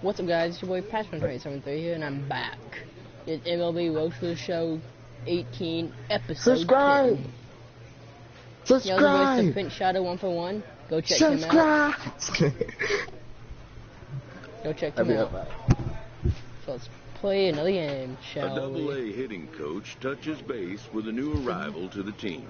What's up, guys? It's your boy Patchman373 here, and I'm back. It's MLB Roast for the Show 18, episode 10. Subscribe! Y'all's voice to Pinch Shadow 1 for 1. Go check him out. Go check him out. So let's play another game, shall we? A Double-A hitting coach touches base with a new arrival to the team.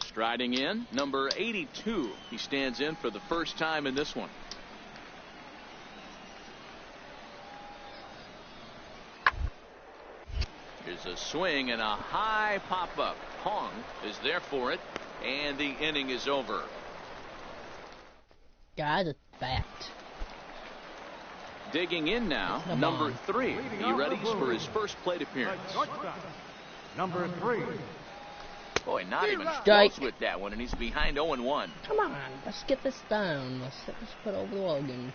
Striding in, number 82. He stands in for the first time in this one. Here's a swing and a high pop-up. Hong is there for it, and the inning is over. God, it's bat. Digging in now, number 3. He readies for his first plate appearance. Number 3. Boy, not even Strike. close with that one, and he's behind 0-1. Come on, let's get this down. Let's put over the wall again.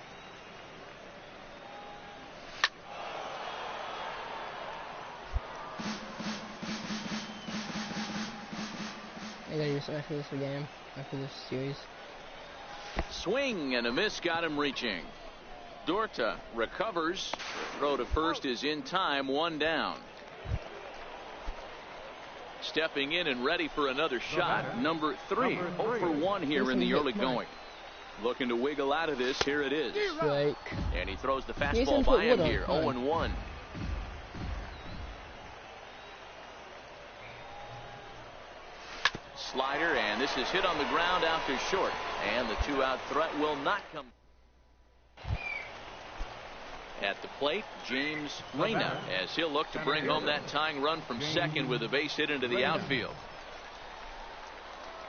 I gotta do something after this game, after this series. Swing and a miss got him reaching. Dorta recovers. The throw to first is in time, 1 down. Stepping in and ready for another shot, number 3. 0 for 1 here in the early going. Looking to wiggle out of this. Here it is. Strike. And he throws the fastball by him here. 0-1. Slider, and this is hit on the ground out to short. And the 2-out threat will not come. At the plate, James Reyna, as he'll look to bring home that tying run from second with a base hit into the outfield.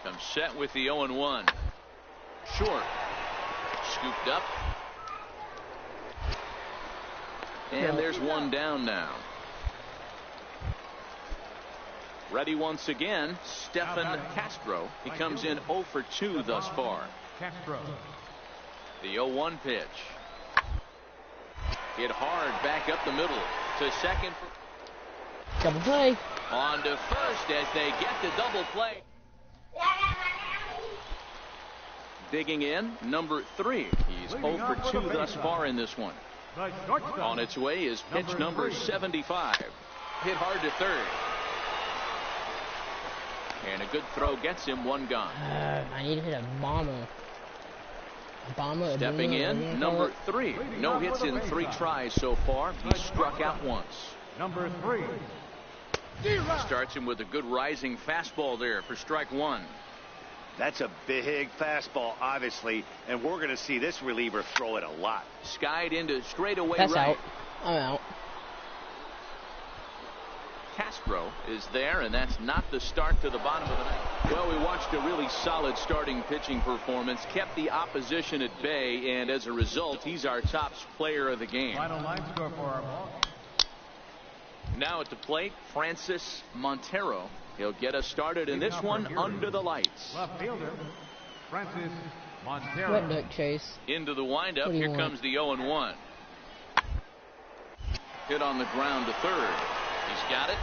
Comes set with the 0-1. Short. Scooped up. And there's 1 down now. Ready once again, Stephen Castro. He comes in 0 for 2 thus far. Castro. The 0-1 pitch. Hit hard back up the middle to second. Double play. On to first as they get the double play. Digging in, number 3. He's 0 for 2 thus far in this one. On its way is pitch number 75. Hit hard to third. And a good throw gets him 1 gone. I need to hit a bomber. Stepping in, number 3. No hits in 3 tries so far. He struck out once. Number 3. Starts him with a good rising fastball there for strike 1. That's a big fastball, obviously, and we're going to see this reliever throw it a lot. Skied into straightaway That's right. out. I'm out. Castro is there, and that's not the start to the bottom of the ninth. Well, we watched a really solid starting pitching performance, kept the opposition at bay, and as a result, he's our top player of the game. Final line score for our ball. Now at the plate, Francis Montero. He'll get us started in this one under the lights. Left fielder, Francis Montero. Wet duck chase. Into the windup, here want? comes the 0-1. Hit on the ground to third. He's got it.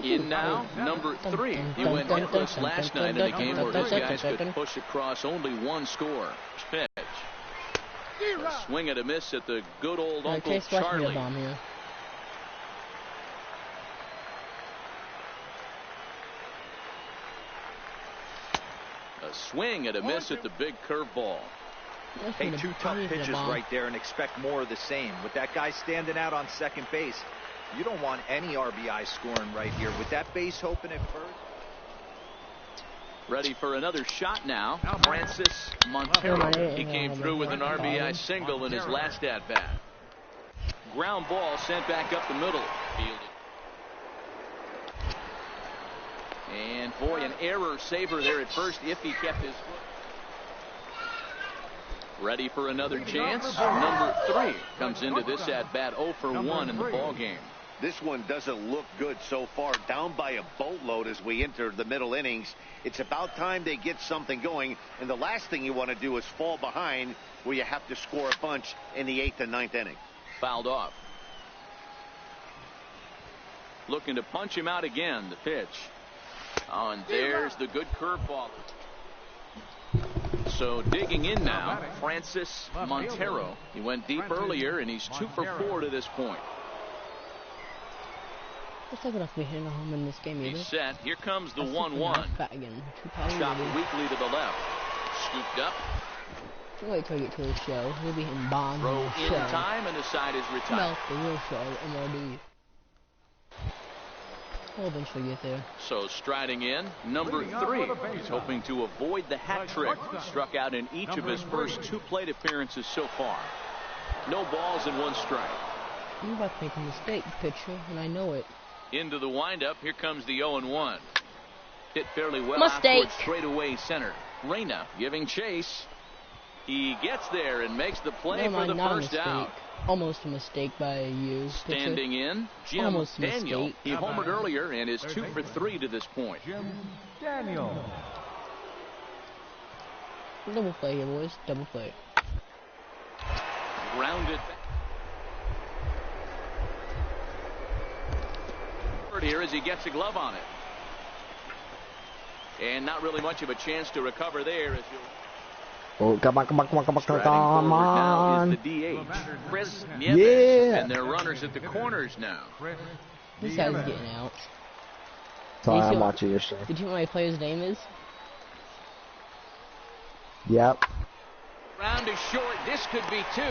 In now, number 3. He went hitless last night in a game where his guys could push across only 1 score. Pitch. A swing and a miss at the good old Uncle Chase watched me a Charlie. bomb here. A swing and a miss at the big curveball. Hey, 2 tough pitches right there and expect more of the same. With that guy standing out on second base, you don't want any RBI scoring right here. With that base open at first. Ready for another shot now. Francis Montero. He came through with an RBI single in his last at-bat. Ground ball sent back up the middle. Fielded. And boy, an error saver there at first if he kept his foot. Ready for another chance. Number 3 comes into this at bat 0 for 1 in the ball game. This one doesn't look good so far. Down by a boatload as we enter the middle innings. It's about time they get something going. And the last thing you want to do is fall behind where you have to score a bunch in the 8th and 9th inning. Fouled off. Looking to punch him out again. The pitch. Oh, and there's the good curveball. So digging in now, Francis Montero. He went deep earlier, and he's 2 for 4 to this point. It's not enough to be hitting a home in this game either. He's set. Here comes the 1-1. Shot weakly to the left. Scooped up. Wait till I get to the show. We'll be hitting bombs. Throw in time, and the side is retired. No, the real show, MLB. We'll eventually get there. So striding in, number 3. He's hoping to avoid the hat trick. He struck out in each of his first 2 plate appearances so far. No balls and 1 strike. I'm about to make a mistake, pitcher, and I know it. Into the windup. Here comes the 0-1. Hit fairly well Mistake. out towards straightaway center. Reyna giving chase. He gets there and makes the play for the first out. Almost a mistake by you. Standing in, Jim Daniel. He homered earlier and is 2 for 3 to this point. Jim Daniel. Double play here, boys. Double play. Grounded. Here as he gets a glove on it. And not really much of a chance to recover there as you. Oh, come on. Now is the DH, Chris Nieves, Yeah. and they're runners at the corners now. This guy's getting out. Sorry, I'm watching your show. Did you know what my player's name is? Yep. Round is short. This could be 2.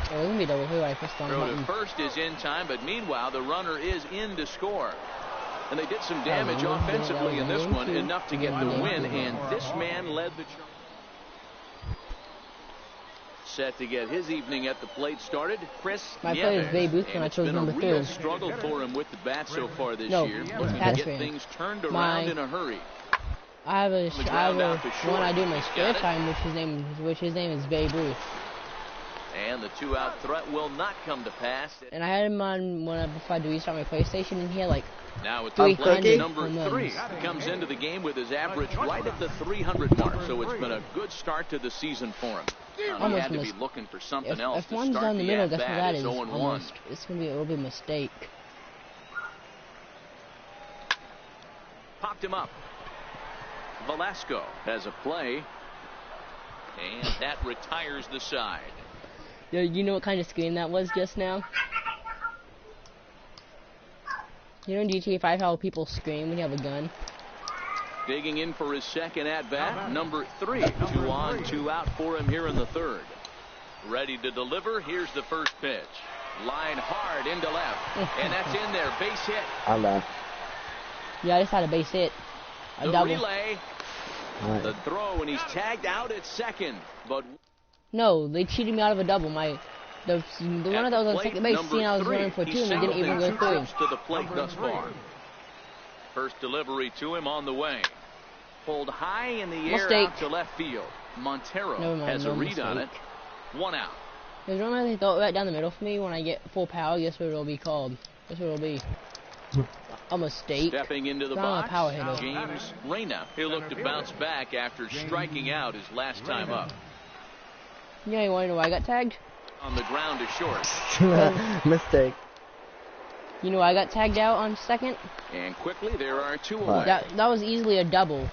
Oh, it's gonna be double play when I press the Throw to button. first is in time, but meanwhile the runner is in to score. And they did some damage offensively in this one, enough to get the win, and this man led the charge. Set to get his evening at the plate started, Chris My player is Babe Ruth when I chose number 3. It's been a real struggle for him with the bat so far this year. It's Looking to Pat's get fan. things turned around in a hurry. I have a one I do my spare Got it. time, which his name is Babe Ruth. And the 2-out threat will not come to pass. And I had him on before I do restart my PlayStation, and he had like Now with the 300 play, number home 3 runs. comes into the game with his average right at the 300 mark. So it's been a good start to the season for him. He Almost had to be missed. looking for something If else to one's start down the the middle, guess what at-bat that is is? 0-1. Almost. It'll be a mistake. Popped him up. Velasco has a play. And that retires the side. Yo, you know what kind of scream that was just now? You know in GTA 5 how people scream when you have a gun? Digging in for his second at-bat, number 3. 2 on, 2 out for him here in the 3rd. Ready to deliver. Here's the first pitch. Line hard into left. And that's in there. Base hit. I'm back. Yeah, I just had a base hit. A The double. relay. Right. The throw, and he's tagged out at second. But No, they cheated me out of a double. The runner that was on second base, seeing I was running for 2, and he didn't even go 2 through. trips to the plate thus far. First delivery to him on the way. Pulled high in the air Mistake. out to left field. Montero Never mind, has a no read on it. mistake. 1 out. Because remember they throw it right down the middle for me when I get full power. Guess what it'll be called? Guess what it'll be? A mistake. Stepping into the It's not a box, power hitter. James Reyna. He'll look to bounce back after striking out his last time up. Yeah, you want to know why I got tagged? On the ground is short. Mistake. You know why I got tagged out on second? And quickly there are 2 away. That was easily a double.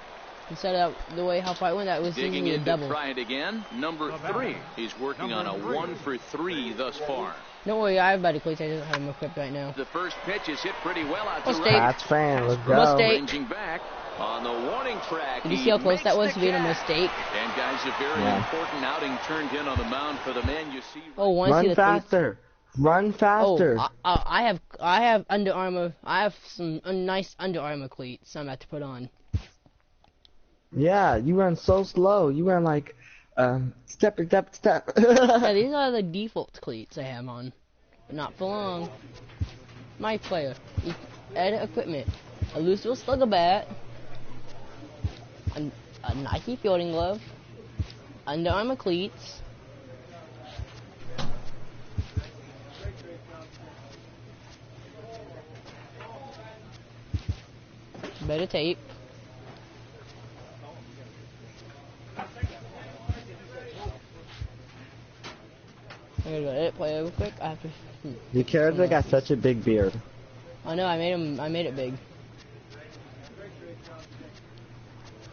Instead of the way how far I went, that was Digging easily a in to double. try it again. Number 3. He's working on a 1 for 3 thus far. Don't worry, I have better cleats. I don't have them equipped right now. The first pitch is hit pretty well out to Mistake. right. That's fan. Let's go. Mistake. Ranging back on the warning track. Did you see how close that was makes to the being a catch. mistake? And guys, a very important outing turned in on the mound for the man you see. Oh, want to see Run the faster. Run faster. Oh, I have Under Armour. I have some nice Under Armour cleats I'm about to put on. Yeah, you run so slow. You run like Step. Yeah, these are the default cleats I have on. But not for long. My player. Edit equipment. A Lucille Slugger bat. A Nike fielding glove. Under Armour cleats. Better tape. I'm gonna go edit play real quick. I have to. Your character got such a big beard. I know. I made it big.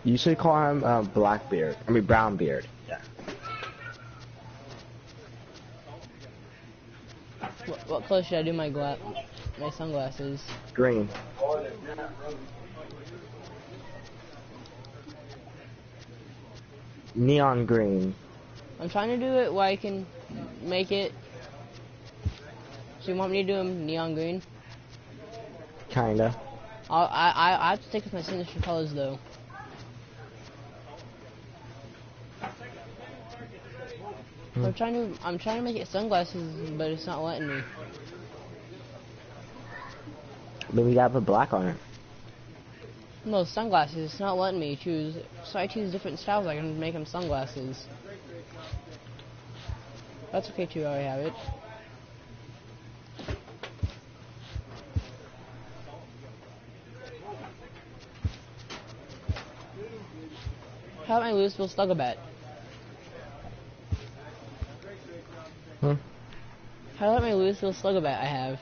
You should call him Blackbeard. I mean Brownbeard. Yeah. What color should I do my sunglasses? Green. Neon green. I'm trying to do it where I can make it. So you want me to do them neon green? Kinda. I have to stick with my signature colors though. I'm trying to make it sunglasses, but it's not letting me. Then we gotta put black on it. No, sunglasses. It's not letting me choose. So I choose different styles. I can make them sunglasses. That's okay too. I already have it. How about my Louisville Slugger bat? Hmm? How about my Louisville Slugger bat I have?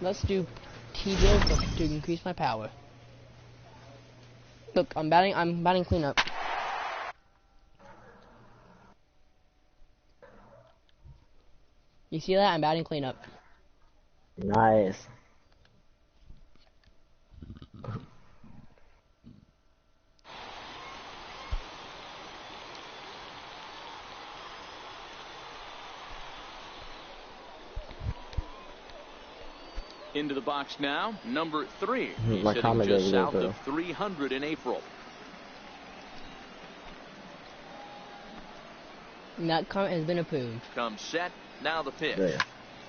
Let's do T-bill to increase my power. Look, I'm batting cleanup. You see that? I'm batting cleanup. Nice. Into the box now, number 3. He's My hitting comment just is south good, of 300 in April. And that comment has been approved. Comes set, now the pitch. Yeah.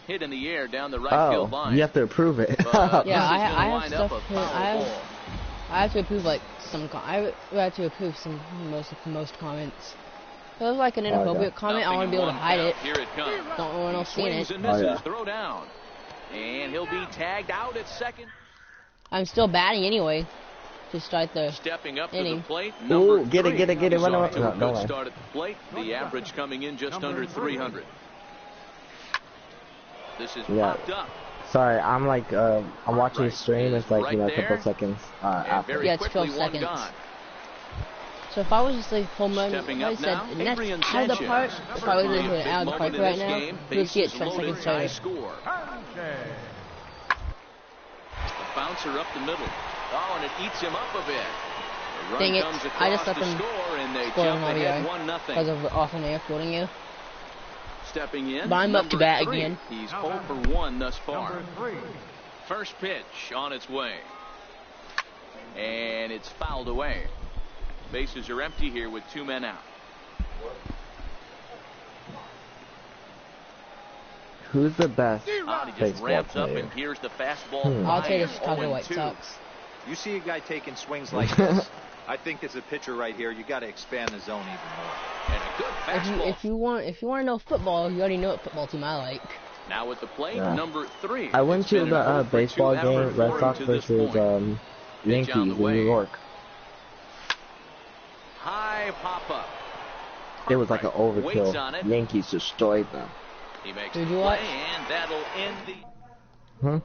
Hit in the air down the right field line. You have to approve it. Yeah, I have stuff. I I have to approve like some. I have to approve most comments. If it was like an inappropriate comment, I want to be able to hide it. Here it comes. Don't want no one else seeing it. And misses, yeah. throw down. And he'll be tagged out at second. I'm still batting anyway. To start the Stepping up inning. to the plate. Ooh, get it. He's Run off away. to a No, good no. start at the plate. The average coming in just under 300. This is popped up. Sorry, I'm like I'm watching the stream. It's like a couple seconds after. Yeah, it's 12 seconds. Gone. So if I was just like home run, Stepping I up said now, that's Adrian out of the park. Sanchez. If I was Certainly doing a it big out of the park moment in right this now, game. you'd see it Bases 12 loaded, seconds tie later. score. Sanchez. A bouncer up the middle. Oh, and it eats him up a bit. The run Dang it. comes I just across let to them score, and they score jump on ahead RBI 1-0. because of off and air fielding you. Stepping in, But I'm up to number bat 3. again. He's 0 for 1 thus far. Number 3. First pitch on its way. And it's fouled away. Bases are empty here with 2 men out. Who's the best He just baseball ramps up, player? and here's the fastball. I'll take the high, Chicago White 0-2. Sox. You see a guy taking swings like this, I think as a pitcher right here, you got to expand the zone even more. And a good fastball. If you want to know football, you already know what football team I like. Now at the plate, Yeah. number 3. I went It's to been the an 0 for 2 baseball effort game, for Red him Sox to this versus point. Yankees on in the way. New York. High pop up. It was like an Waits on it. overkill. Yankees destroyed them. He makes Who'd the you play, watch? and that'll end the Huh?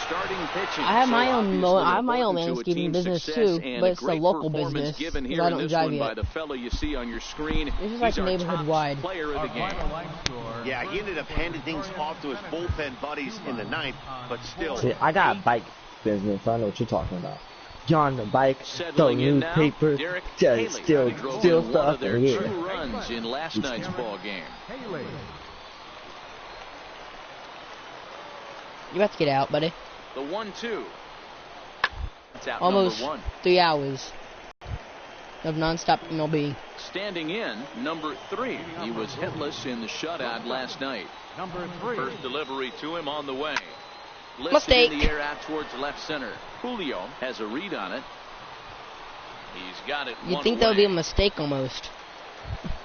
starting pitching. I have So my own obviously I have my own important to a landscaping team's business success, too, and but it's a great local performance business given because here I in don't this drive one by yet. the fellow you see on your screen. This is like He's our neighborhood top wide. player of Our the game. final line score. Yeah, he ended up handing things off to his bullpen buddies in the ninth, but still. See, I got a bike business. I know what you're talking about. You're on the bike, throw Settling in now, newspapers, Derek just Haley. He drove steal in one stuff, of their and 2 yeah. runs in last night's ball game. Haley. You have to get out, buddy. The 1-2. That's out Almost number 1. 3 hours. of nonstop MLB. Standing in, number 3. He was hitless in the shutout last night. Number 3. First delivery to him on the way. Lifted Mistake. in the air out towards left center. Julio has a read on it. He's got it. You'd think that would be a mistake almost.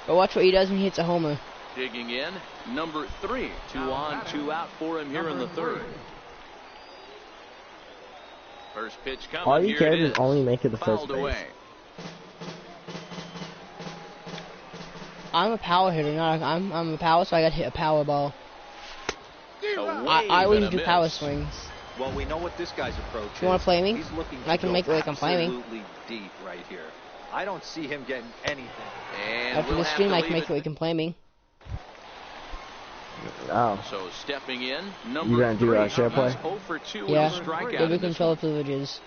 But watch what he does when he hits a homer. Digging in, number 3. 2 on, 2 out for him here in the third. First pitch coming. All you Here care it is is. only make it to first Fouled base. away. I'm a power hitter, I'm a power, so I got to hit a power ball. Away I always and a do power miss. swings. Well, we know what this guy's approach is. You wanna play me? He's looking I to can go make it like I'm playing. absolutely deep right here. I don't see him getting anything. And After we'll the have stream, to I can leave make it where you can play me. Oh. So stepping in, number You gonna do 3. a share play? He's 0 for 2 Yeah, with a strikeout give in me this control one. privileges.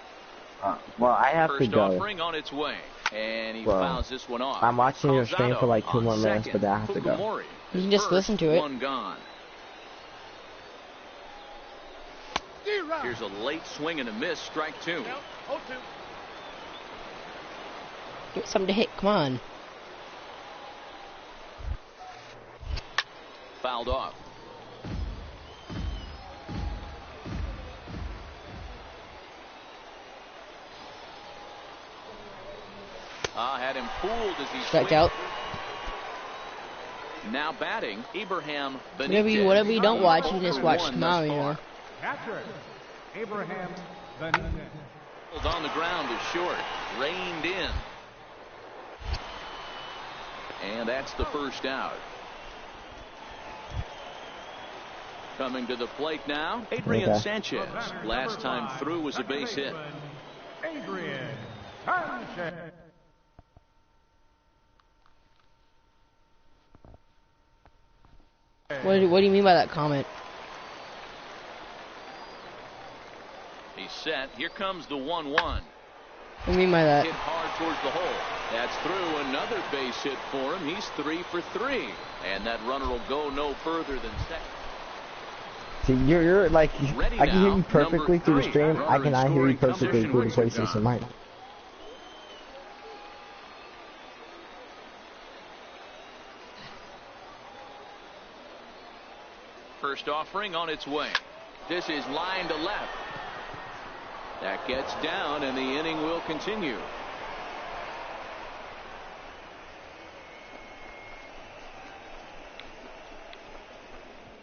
Well, I have to First go. offering on its way, and he Well, fouls this one off. I'm watching your stream for like 2 on more minutes, second. but then I have to go. Fukumori, You can his just first, listen to it. One gone. Here's a late swing and a miss, strike 2. Get something to hit, come on. Fouled off. Had him fooled as he Strike swings. out. Now batting, Abraham Whatever Benitez. you don't watch, you just watch 0 for 1 tomorrow, thus you know. far. Catcher, Abraham Benitez. On the ground is short, reined in. And that's the first out. Coming to the plate now, Adrian Okay. Sanchez. Last time through was a base hit. Adrian Sanchez. What do you mean by that comment? He's set. Here comes the 1-1. What do you mean by that? Hit hard towards the hole. That's through. Another base hit for him. He's 3 for 3. And that runner will go no further than second. See, you're like, Ready I can hear now, you perfectly number through the 3. stream. I Runner in cannot hear you scoring perfectly position, through the Wichita. PlayStation mic. First offering on its way. This is line to left. That gets down, and the inning will continue.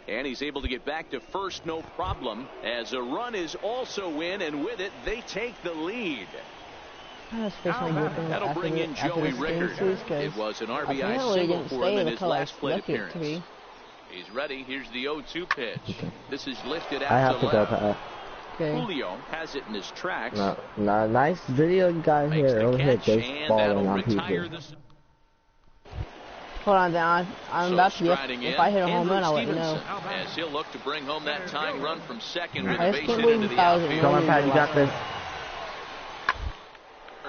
And he's able to get back to first, no problem, as a run is also in, and with it, they take the lead. That'll bring in Joey Rickard. It was an RBI apparently single didn't for stay him in his until I last plate left it to appearance. me. He's ready. Here's the 0-2 pitch. This is lifted out I have to go, left. Pat. Okay. Julio has it in his tracks. No, nice video you got Makes here. the Over here, catch, just and falling that'll on retire people. this. Hold on, then. I'm So about to. striding If in, I hit a home Andrew run, I'll let you know. Stevenson, as he'll look to bring home that tying run from second with I a just base can't hit believe into if the I was outfield. Come on, Pat, you got this.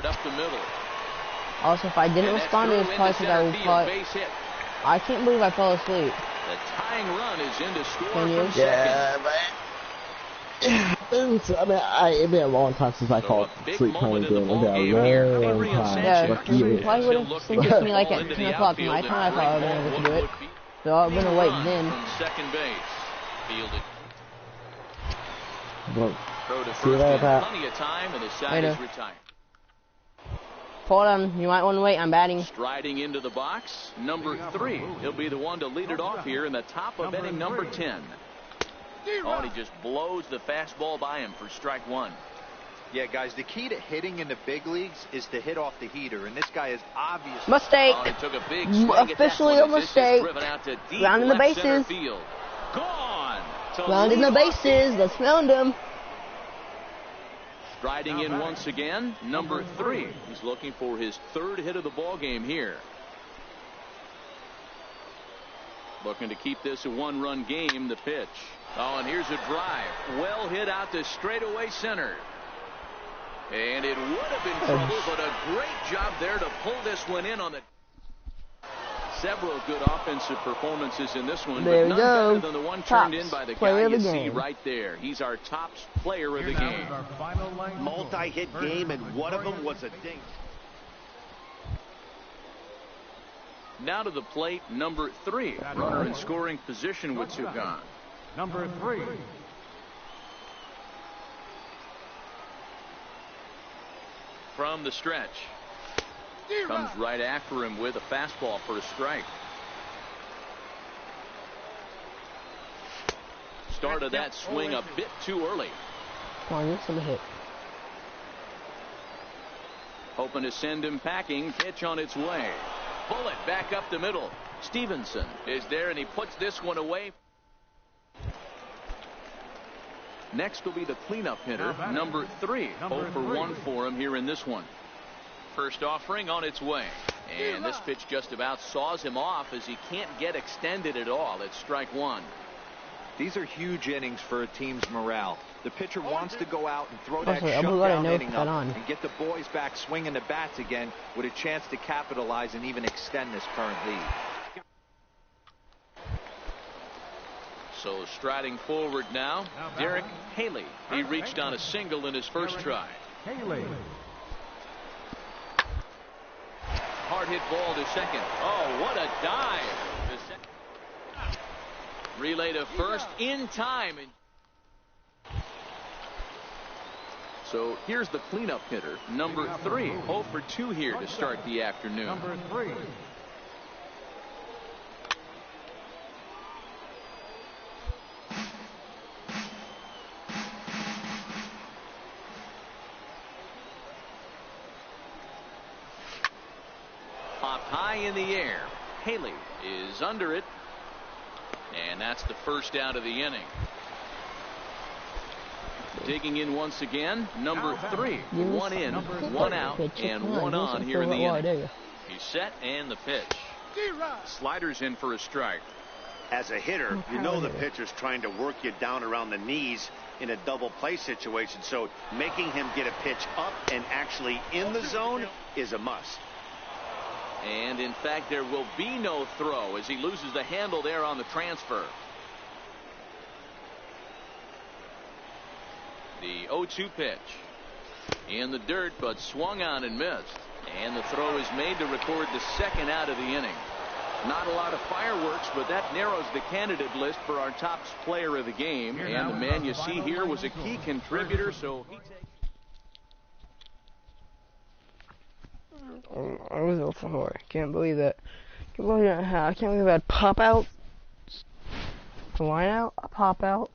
Up the middle. Also, if I didn't And that's respond, through it's probably into because I center was field, caught. base hit. I can't believe I fell asleep. The tying run is in to score Can you? from Yeah, second. but it's been a long time since I So called a big sleep moment playing in the game. ball It's game been here. a long Adrian time. Yeah, Like Sanchez. years. you probably would He'll have look to synced get me the like ball at into 10 the o'clock my outfield, time. I and thought I great would have been able to ball. do it. What would be So I've been awake run then. from second base. Fielded. Well, Throw to see you first later, in Pat. plenty of time, and the side Later. is retired. Hold on, you might want to wait. I'm batting. Striding into the box, number 3. He'll be the one to lead it off here in the top of inning number 10. Oh, and he just blows the fastball by him for strike 1. Yeah, guys, the key to hitting in the big leagues is to hit off the heater, and this guy is obviously... Mistake. Oh, he took a big swing at that Officially one a as this is mistake. driven out to deep Rounding the left center bases. field. Gone. To Rounding the lead off bases. Let's round him. Striding in once again, number 3. He's looking for his 3rd hit of the ball game here. Looking to keep this a 1-run game. The pitch. Oh, and here's a drive. Well hit out to straightaway center. And it would have been trouble, but a great job there to pull this one in on the... Several good offensive performances in this one, There but we none go. better than the one turned Tops in by the player guy of you the see game. right there. He's our top player of the game. Our final line. Multi-hit game, and one of them was a dink. Now to the plate, number 3. Runner in scoring position with 2 gone. Number 3. From the stretch. Comes right after him with a fastball for a strike. Started that swing a bit too early. Come on, get some hit. Hoping to send him packing. Pitch on its way. Bullet back up the middle. Stevenson is there, and he puts this one away. Next will be the cleanup hitter, number 3. 0 for 1 for him here in this one. First offering on its way. And this pitch just about saws him off as he can't get extended at all. It's strike 1. These are huge innings for a team's morale. The pitcher wants to go out and throw that I'm glad I shutdown know inning up on. and get the boys back swinging the bats again with a chance to capitalize and even extend this current lead. So striding forward now, Derek Haley. He reached on a single in his first try. Haley. Hard hit ball to second. Oh, what a dive. Relay to first in time. So here's the cleanup hitter, number 3. 0 for 2 here to start the afternoon. Number 3. Popped high in the air. Haley is under it. And that's the first out of the inning. Digging in once again, number 3. 1 in, 1 out, and 1 on here in the inning. He's set, and the pitch. Sliders in for a strike. As a hitter, you know the pitcher's trying to work you down around the knees in a double play situation, so making him get a pitch up and actually in the zone is a must. And in fact, there will be no throw as he loses the handle there on the transfer. The 0-2 pitch in the dirt, but swung on and missed. And the throw is made to record the second out of the inning. Not a lot of fireworks, but that narrows the candidate list for our top player of the game. And the man you see here was a key contributor, so he takes. I was 0 for 4. Can't believe that. Can't believe that. I can't believe I had pop out. The line out, a pop out.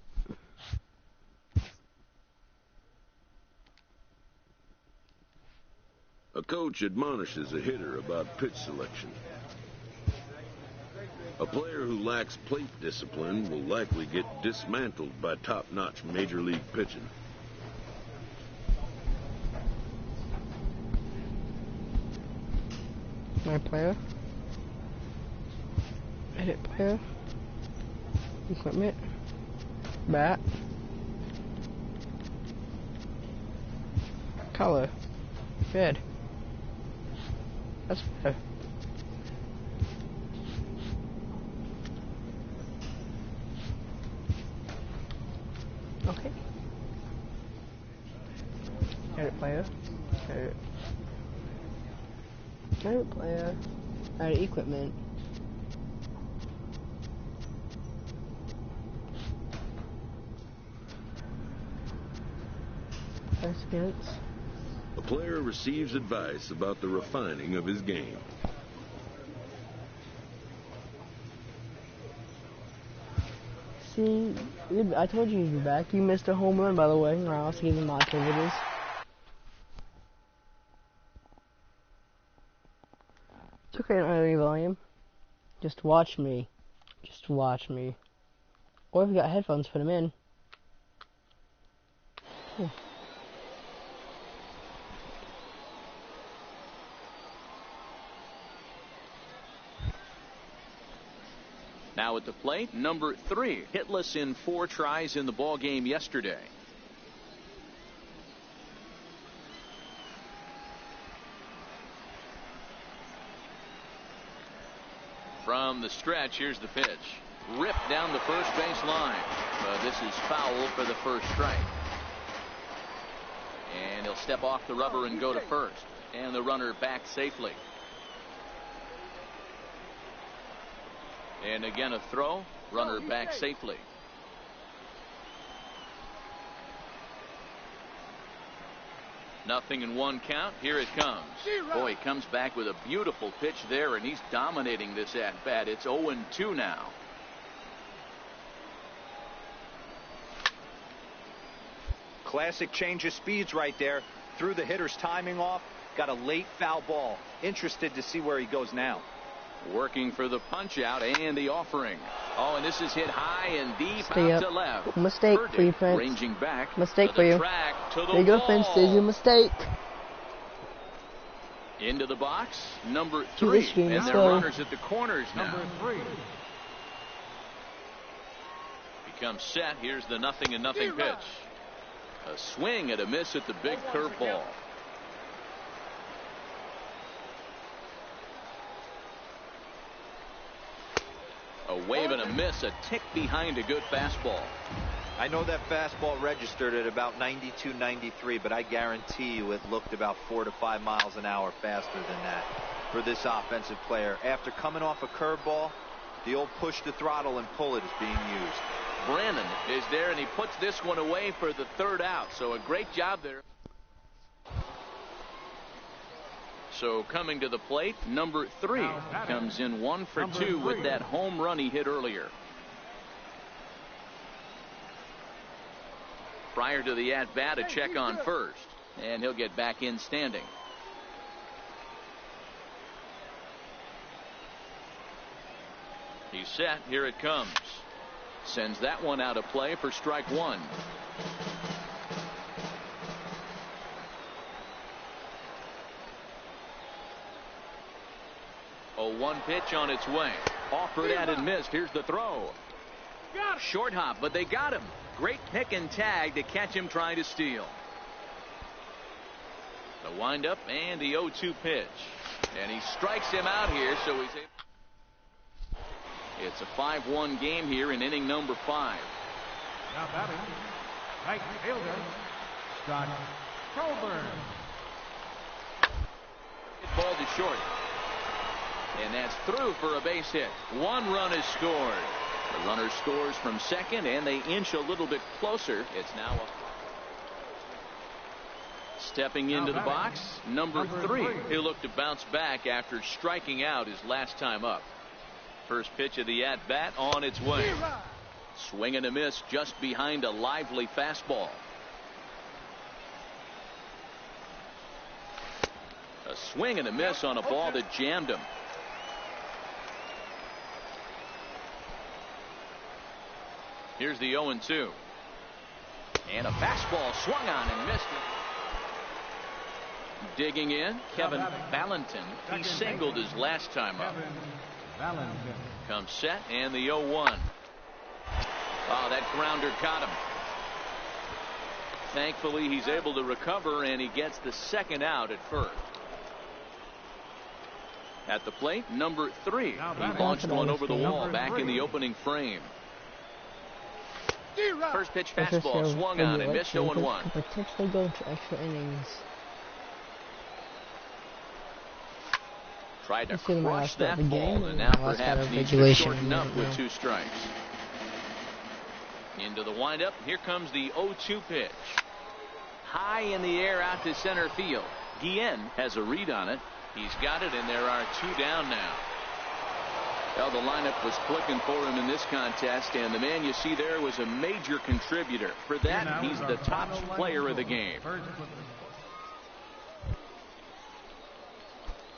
A coach admonishes a hitter about pitch selection. A player who lacks plate discipline will likely get dismantled by top-notch major league pitching. My player. Edit player. Equipment. Bat. Color. Red. That's better. Okay. Edit player. Edit. Edit player. Edit equipment. Experience. A player receives advice about the refining of his game. See, I told you you'd be back. You missed a home run, by the way. I also gave him my activities. It's okay, not any volume. Just watch me. Just watch me. Or if you got headphones, put them in. Cool. Now at the plate, number 3, hitless in 4 tries in the ball game yesterday. From the stretch, here's the pitch. Ripped down the first base line. But this is foul for the first strike. And he'll step off the rubber and go to first. And the runner back safely. And again a throw. Runner back safely. Nothing in one count. Here it comes. Boy, he comes back with a beautiful pitch there, and he's dominating this at-bat. It's 0-2 now. Classic change of speeds right there. Threw the hitter's timing off. Got a late foul ball. Interested to see where he goes now. Working for the punch out and the offering. Oh, and this is hit high and deep Stay out up. to left. Mistake for you, Prince. Ranging back. Mistake to for the you. Track, to the There you go, wall. Prince. There's your mistake. Into the box. Number To 3. the stream, And let's they're go. runners at the corners now. Number 3. Becomes set. Here's the 0-0 pitch. A swing and a miss at the big curveball. A wave and a miss, a tick behind a good fastball. I know that fastball registered at about 92, 93, but I guarantee you it looked about 4 to 5 miles an hour faster than that for this offensive player. After coming off a curveball, the old push the throttle and pull it is being used. Brannon is there, and he puts this one away for the 3rd out. So a great job there. So coming to the plate, number 3 comes in 1 for 2 with that home run he hit earlier. Prior to the at-bat, a check on first, and he'll get back in standing. He's set. Here it comes. Sends that one out of play for strike 1. A 1 pitch on its way. Offered at and missed. Here's the throw. Short hop, but they got him. Great pick and tag to catch him trying to steal. The windup and the 0-2 pitch. And he strikes him out here, so he's able. It's a 5-1 game here in inning number 5. Now batting, right fielder, Scott Colburn. Hit ball to short. And that's through for a base hit. 1 run is scored. The runner scores from second, and they inch a little bit closer. It's now up. Stepping into the box, number 3. He'll look to bounce back after striking out his last time up. First pitch of the at-bat on its way. Swing and a miss just behind a lively fastball. A swing and a miss on a ball that jammed him. Here's the 0-2. And a fastball swung on and missed it. Digging in, Kevin Valentin. He singled his last time up. Comes set and the 0-1. Oh, that grounder caught him. Thankfully, he's able to recover, and he gets the 2nd out at first. At the plate, number 3. He launched one over the wall back in the opening frame. First pitch fastball swung on and missed 0-1. Could potentially go into extra innings. Tried to This is my crush last that of the ball, game, and and now my last perhaps out of needs to regulation. shorten up with Yeah. 2 strikes. Into the windup. Here comes the 0-2 pitch. High in the air out to center field. Guillen has a read on it. He's got it, and there are 2 down now. Well, the lineup was clicking for him in this contest, and the man you see there was a major contributor. For that, he's the top player of the game.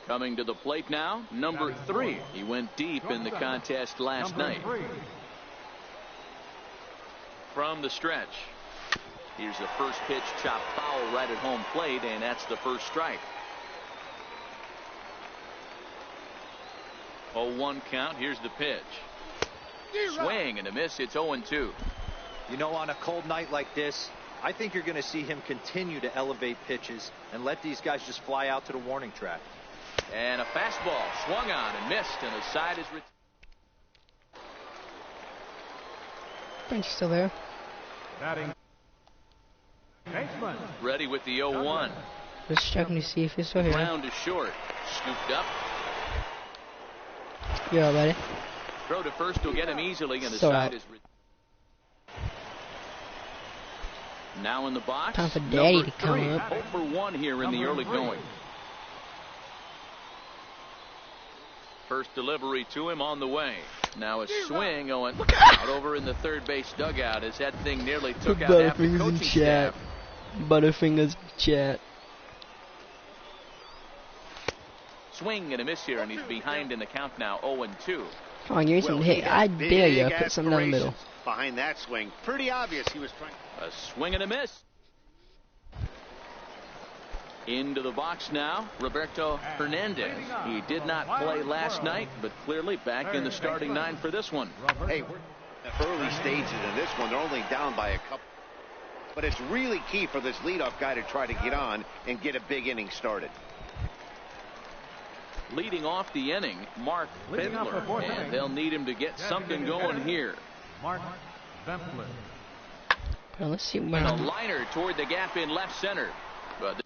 Coming to the plate now, number 3. He went deep in the contest last night. From the stretch. Here's the first pitch, chopped foul right at home plate, and that's the first strike. 0-1 count. Here's the pitch. Swing and a miss. It's 0-2. You know, on a cold night like this, I think you're going to see him continue to elevate pitches and let these guys just fly out to the warning track. And a fastball swung on and missed, and the side is Prince still there. Batting, baseman. ready with the 0-1. Just checking to see if he's still here. Ground to short. Scooped up. You all ready? throw to first will get him easily, and the So side is. Now in the box. Time for Daddy number to come 3. up. 0 for 1 here in the early going. First delivery to him on the way. Now a swing going out over in the third base dugout as that thing nearly took out half the coaching staff. Butterfingers chat. Swing and a miss here, and he's behind in the count now, 0-2. Come on, give me some hit. I dare you. Put something down the middle. Behind that swing, pretty obvious he was trying. A swing and a miss. Into the box now, Roberto Hernandez. He did not play last night, but clearly back in the starting 9 for this one. Hey, we're in the early stages in this one. They're only down by a couple. But it's really key for this leadoff guy to try to get on and get a big inning started. Leading off the inning, Mark Bentler, and they'll need him to get something going here. Mark Bentler. Well, let's see And a liner toward the gap in left center. But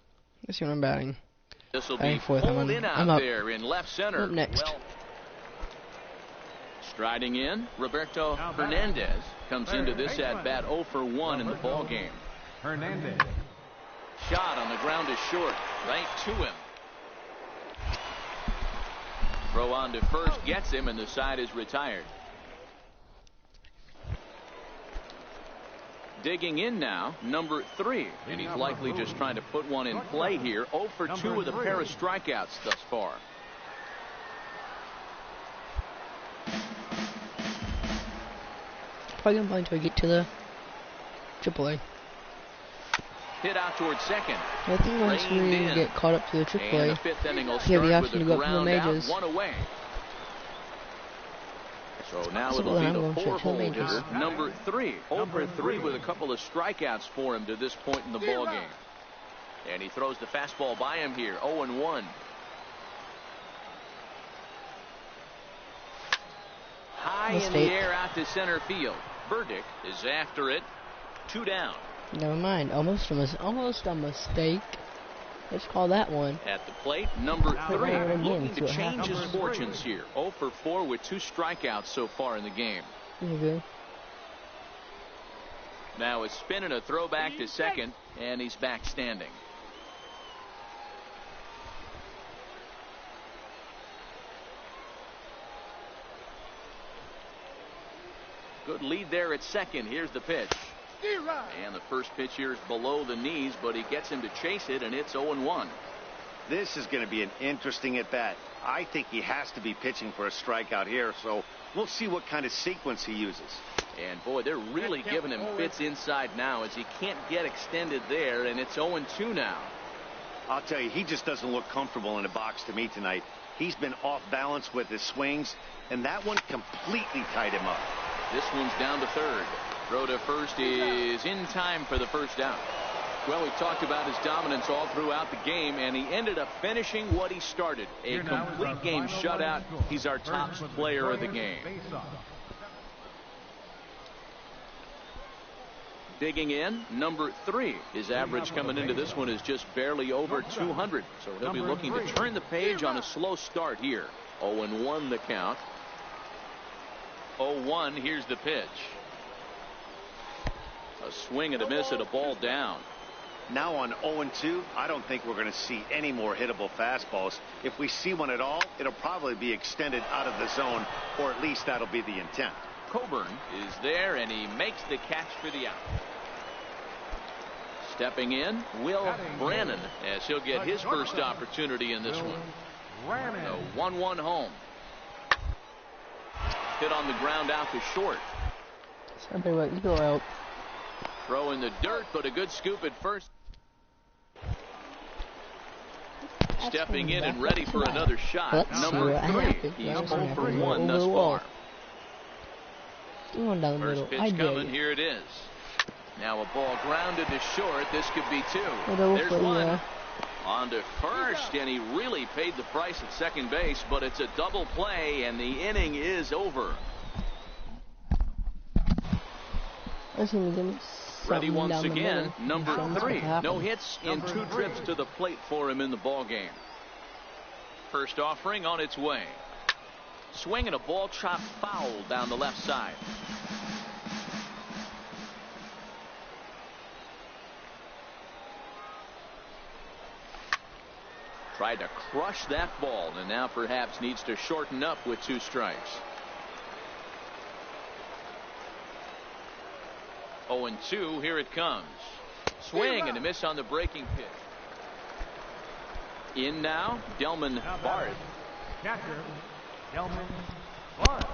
let's see what I'm batting. this will Batting be fourth. pulled in I'm out up. there in left center. I'm up next. Well, striding in, Roberto Hernandez comes into this at bat 0 for 1 in the ball game. Hernandez. Shot on the ground is short, right to him. Throw on to first gets him, and the side is retired. Digging in now, number 3, and he's likely just trying to put one in play here. 0 for 2 with a pair of strikeouts thus far. Probably gonna play until we get to the AAA. Hit out towards second. I think once we Reined in. get caught up to the And AAA, the 5th inning will you have start the with option a to go up to the ground out, majors. 1 away. So now So it'll then be I'm the going straight to the 4-hole majors. hitter, number 3. 0 for 3 with a couple of strikeouts for him to this point in the ball game. And he throws the fastball by him here, 0-1. High in the air out to center field. Burdick is after it. 2 down. Never mind. Almost a mistake. Let's call that one. At the plate, number 3, Again, looking see to what change his happens. fortunes here. 0 for 4 with 2 strikeouts so far in the game. Okay. Now a spin and a throw back to second, and he's back standing. Good lead there at second. Here's the pitch. And the first pitch here is below the knees, but he gets him to chase it, and it's 0-1. This is going to be an interesting at bat. I think he has to be pitching for a strikeout here, so we'll see what kind of sequence he uses. And boy, they're really giving him fits inside now as he can't get extended there, and it's 0-2 now. I'll tell you, he just doesn't look comfortable in the box to me tonight. He's been off balance with his swings, and that one completely tied him up. This one's down to third. Throw to first is in time for the first out. Well, we talked about his dominance all throughout the game, and he ended up finishing what he started. A complete game shutout. He's our top player of the game. Digging in, number 3. His average coming into this one is just barely over 200. So he'll be looking to turn the page on a slow start here. 0-1 the count. 0-1, here's the pitch. A swing and a miss at a ball down. Now on 0-2, I don't think we're going to see any more hittable fastballs. If we see one at all, it'll probably be extended out of the zone, or at least that'll be the intent. Coburn is there, and he makes the catch for the out. Stepping in, Will Brannon, as he'll get his first opportunity in this one. The 1-1 home. Hit on the ground out to short. Somebody let you go out. Throw in the dirt, but a good scoop at first. Stepping in and ready for another shot. Let's Number see what 3. He's happens. 0 for 1 thus far. Going down the First middle. pitch I dare coming. you. Here it is. Now a ball grounded to short. This could be 2. Hello, There's hello. 1. On to first, and he really paid the price at second base, but it's a double play, and the inning is over. Let's see, give me Ready something once down the again, middle. number Something's 3. gonna happen. No hits in 2 trips to the plate for him in the ball game. First offering on its way. Swing and a ball chopped foul down the left side. Tried to crush that ball and now perhaps needs to shorten up with 2 strikes. 0-2, here it comes. Swing and a miss on the breaking pitch. In now, Delman Barth. Catcher, Delman Barth.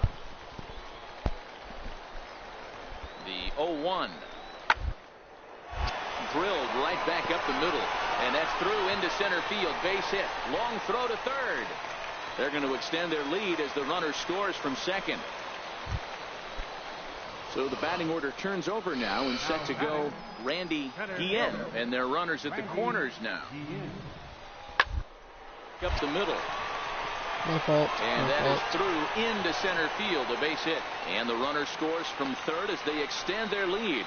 The 0-1. Drilled right back up the middle. And that's through into center field. Base hit. Long throw to third. They're going to extend their lead as the runner scores from second. So the batting order turns over now and set to go Randy Guillen. And their runners at the corners now. Up the middle. No fault. And that is through into center field. A base hit. And the runner scores from third as they extend their lead.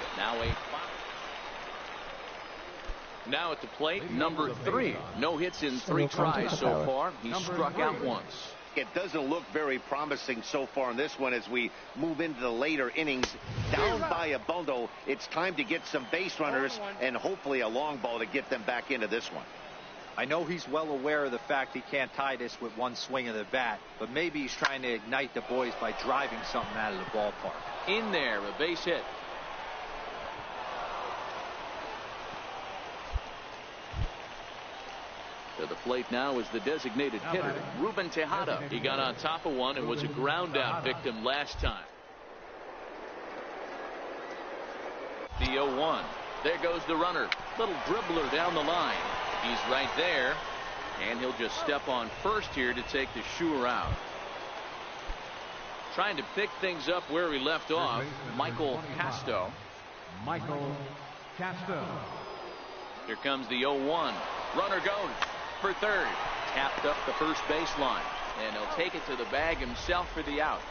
Now at the plate, number 3. No hits in 3 tries so far. He struck out once. It doesn't look very promising so far in this one as we move into the later innings. Down by a bundle, it's time to get some base runners and hopefully a long ball to get them back into this one. I know he's well aware of the fact he can't tie this with 1 swing of the bat, but maybe he's trying to ignite the boys by driving something out of the ballpark. In there, a base hit. To the plate now is the designated hitter, Ruben Tejada. He got on top of one and was a ground out victim last time. The 0-1. There goes the runner. Little dribbler down the line. He's right there. And he'll just step on first here to take the sure out. Trying to pick things up where we left off, Michael Casto. Michael Casto. Here comes the 0-1. Runner goes for third. Tapped up the first baseline. And he'll take it to the bag himself for the out.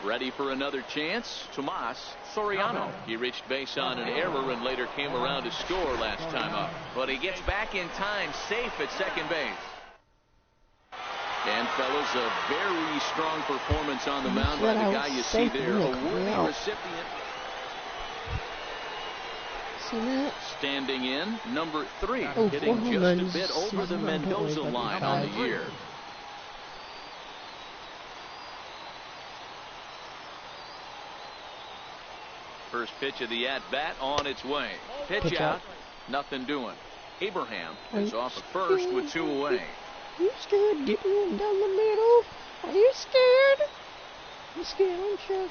Ready for another chance, Tomas Soriano. He reached base on an error and later came around to score last time up. But he gets back in time, safe at second base. And fellas, a very strong performance on the mound by the guy you see there. A worthy recipient. Standing in, number 3, hitting just a bit over the Mendoza line on the year. First pitch of the at-bat on its way. Pitch out. Nothing doing. Abraham is off at first with 2 away. Are you scared getting one down the middle? Are you scared? I'm scared, I'm sure.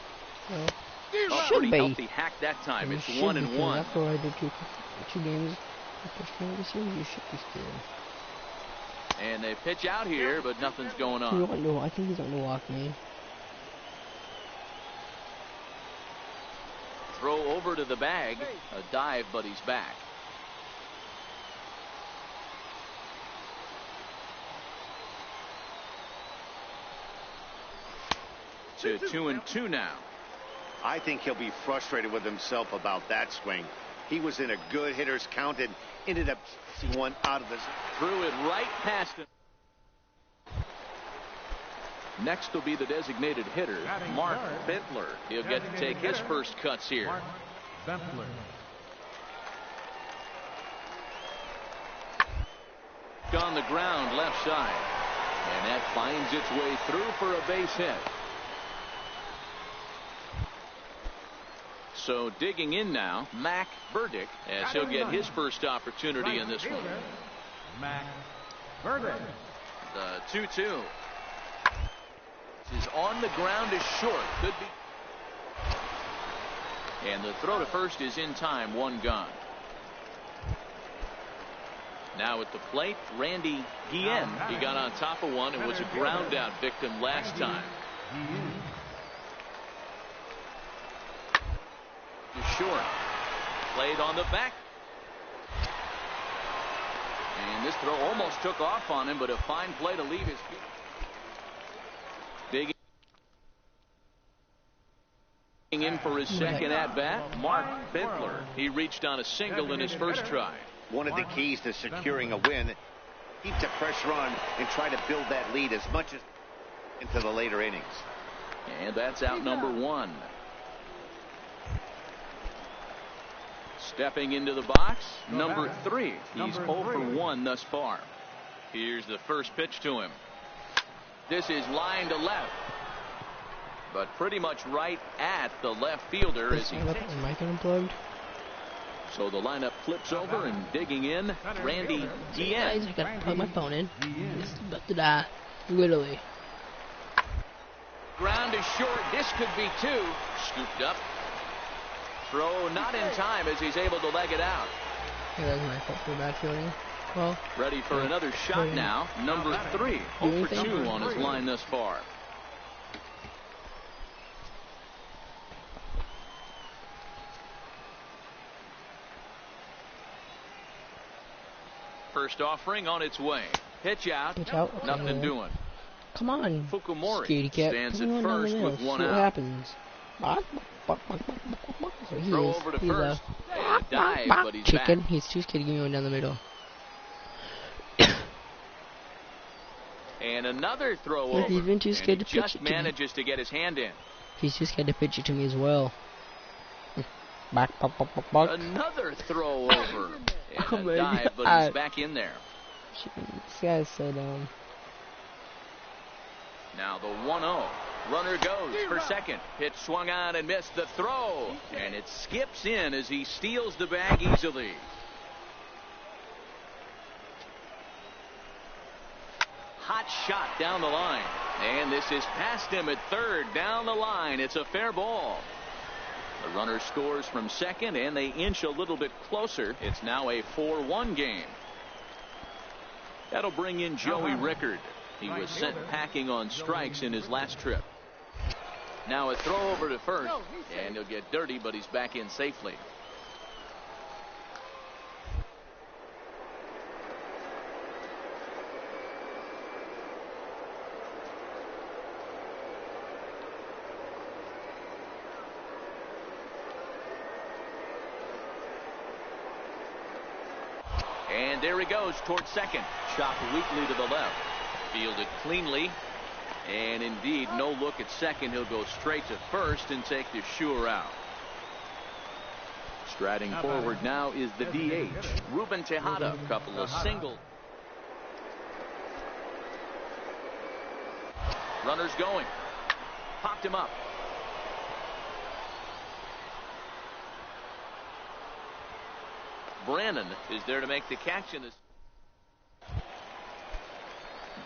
Oh, pretty healthy hack that time. It's 1-1. After I did 2 games this year, you should be scared. And they pitch out here, but nothing's going on. I think he's on the walk me. Throw over to the bag. A dive, but he's back. To 2-2 now. I think he'll be frustrated with himself about that swing. He was in a good hitter's count and ended up seeing one out of this. Threw it right past him. Next will be the designated hitter, Mark Bentler. He'll get to take his first cuts here. Mark Bentler. On the ground, left side. And that finds its way through for a base hit. So digging in now, Mac Burdick, as he'll get his first opportunity in this one. Mac Burdick. The 2-2. Is on the ground is short. Could be. And the throw to first is in time. 1 gone. Now at the plate, Randy Guillen. He got on top of one and was a ground out victim last time. Short. Played on the back. And this throw almost took off on him, but a fine play to leave his feet. Digging in for his second at-bat, Mark Bentler. He reached on a single in his first try. One of the keys to securing a win Keep the pressure on and try to build that lead as much as into the later innings. And that's out number 1. Stepping into the box, number 3. He's 0 for 1 thus far. Here's the first pitch to him. This is line to left, but pretty much right at the left fielder as he takes. Mic unplugged. So the lineup flips over and digging in, Randy Guys, Diaz. I gotta plug my phone in. It's about to die. Literally. Ground is short. This could be 2. Scooped up. Throw not in time as he's able to leg it out. Yeah, that was my fault for bad fielding. Well, Ready for another shot now. Number 3. 0 for 2 on his line thus far. First offering on its way. Pitch out. pitch out. Nothing doing. Come on. Fukumori Scaredy cat. stands Put at him down the first middle. with 1 See what out. happens. So he Throw is. over to He's first. And a dive, but he's chicken. back. He's too scared to give me one down the middle. And another throw He's over. even too scared And to he pitch just it to me. manages to get his hand in. He's too scared to pitch it to me as well. Back, buck, buck, buck, buck. Another throw over. Oh And my a dive, but God. he's back in there. This guy's so dumb. Now the 1-0. Runner goes for second. Pitch swung on and missed the throw. And it skips in as he steals the bag easily. Hot shot down the line. And this is past him at third. Down the line. It's a fair ball. The runner scores from second, and they inch a little bit closer. It's now a 4-1 game. That'll bring in Joey Rickard. He was sent packing on strikes in his last trip. Now a throw over to first, and he'll get dirty, but he's back in safely. And there he goes towards second. Chopped weakly to the left. Fielded cleanly. And indeed, no look at second. He'll go straight to first and take the sure out. Striding forward now is the DH, Ruben Tejada. Couple of singles. Runners going. Popped him up. Brannon is there to make the catch in this.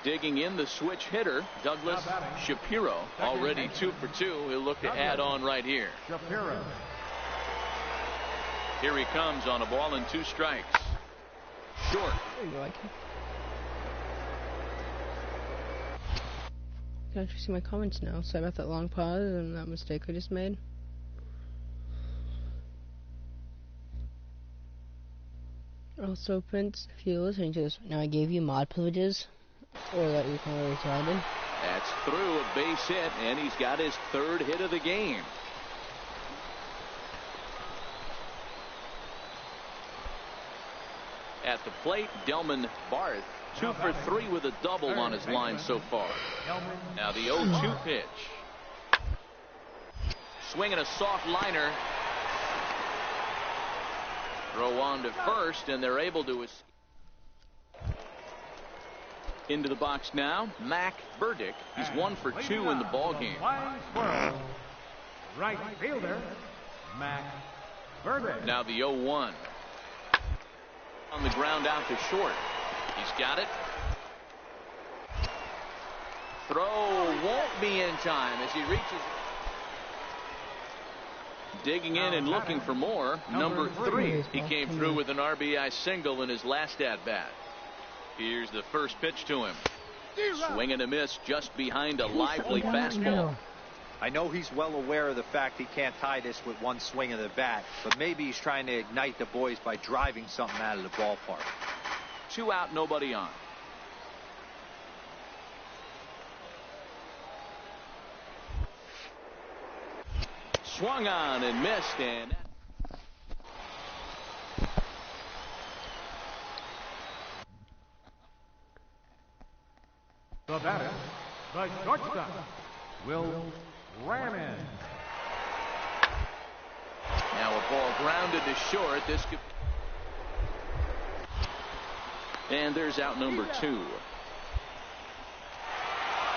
Digging in the switch hitter, Douglas Shapiro, already 2 for 2. He'll look to add on right here. Shapiro. Here he comes on a ball and 2 strikes. Short. There you go, I can actually see my comments now. Sorry about that long pause and that mistake I just made. Also, Prince, if you're listening to this, now I gave you mod privileges, or that you're kind of retarded. That's through a base hit, and he's got his 3rd hit of the game. At the plate, Delman Barth, 2 for 3 with a double on his line so far. Now the 0-2 pitch. Swinging a soft liner. Throw on to first, and they're able to escape. Into the box now, Mac Burdick. He's 1 for 2 in the ball game. Right fielder, Mac Burdick. Now the 0-1. On the ground out to short. He's got it. Throw won't be in time as he reaches. Digging in and looking for more. Number 3. He came through with an RBI single in his last at-bat. Here's the first pitch to him. Swing and a miss just behind a lively fastball. I know he's well aware of the fact he can't tie this with one swing of the bat, but maybe he's trying to ignite the boys by driving something out of the ballpark. 2 out, nobody on. Swung on and missed, and The batter, the shortstop, Will Ramin. Now a ball grounded to short. This could. And there's out number 2.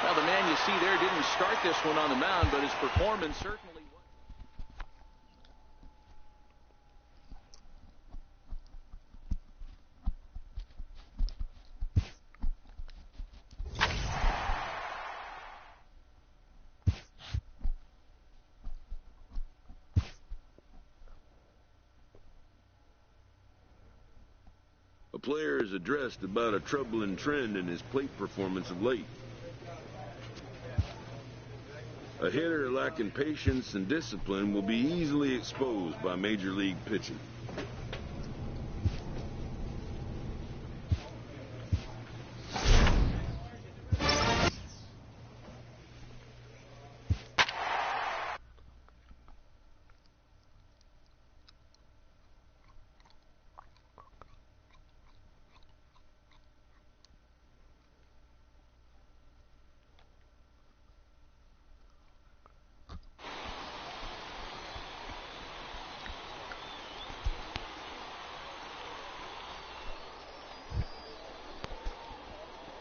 Well, the man you see there didn't start this one on the mound, but his performance certainly. A player is addressed about a troubling trend in his plate performance of late. A hitter lacking patience and discipline will be easily exposed by major league pitching.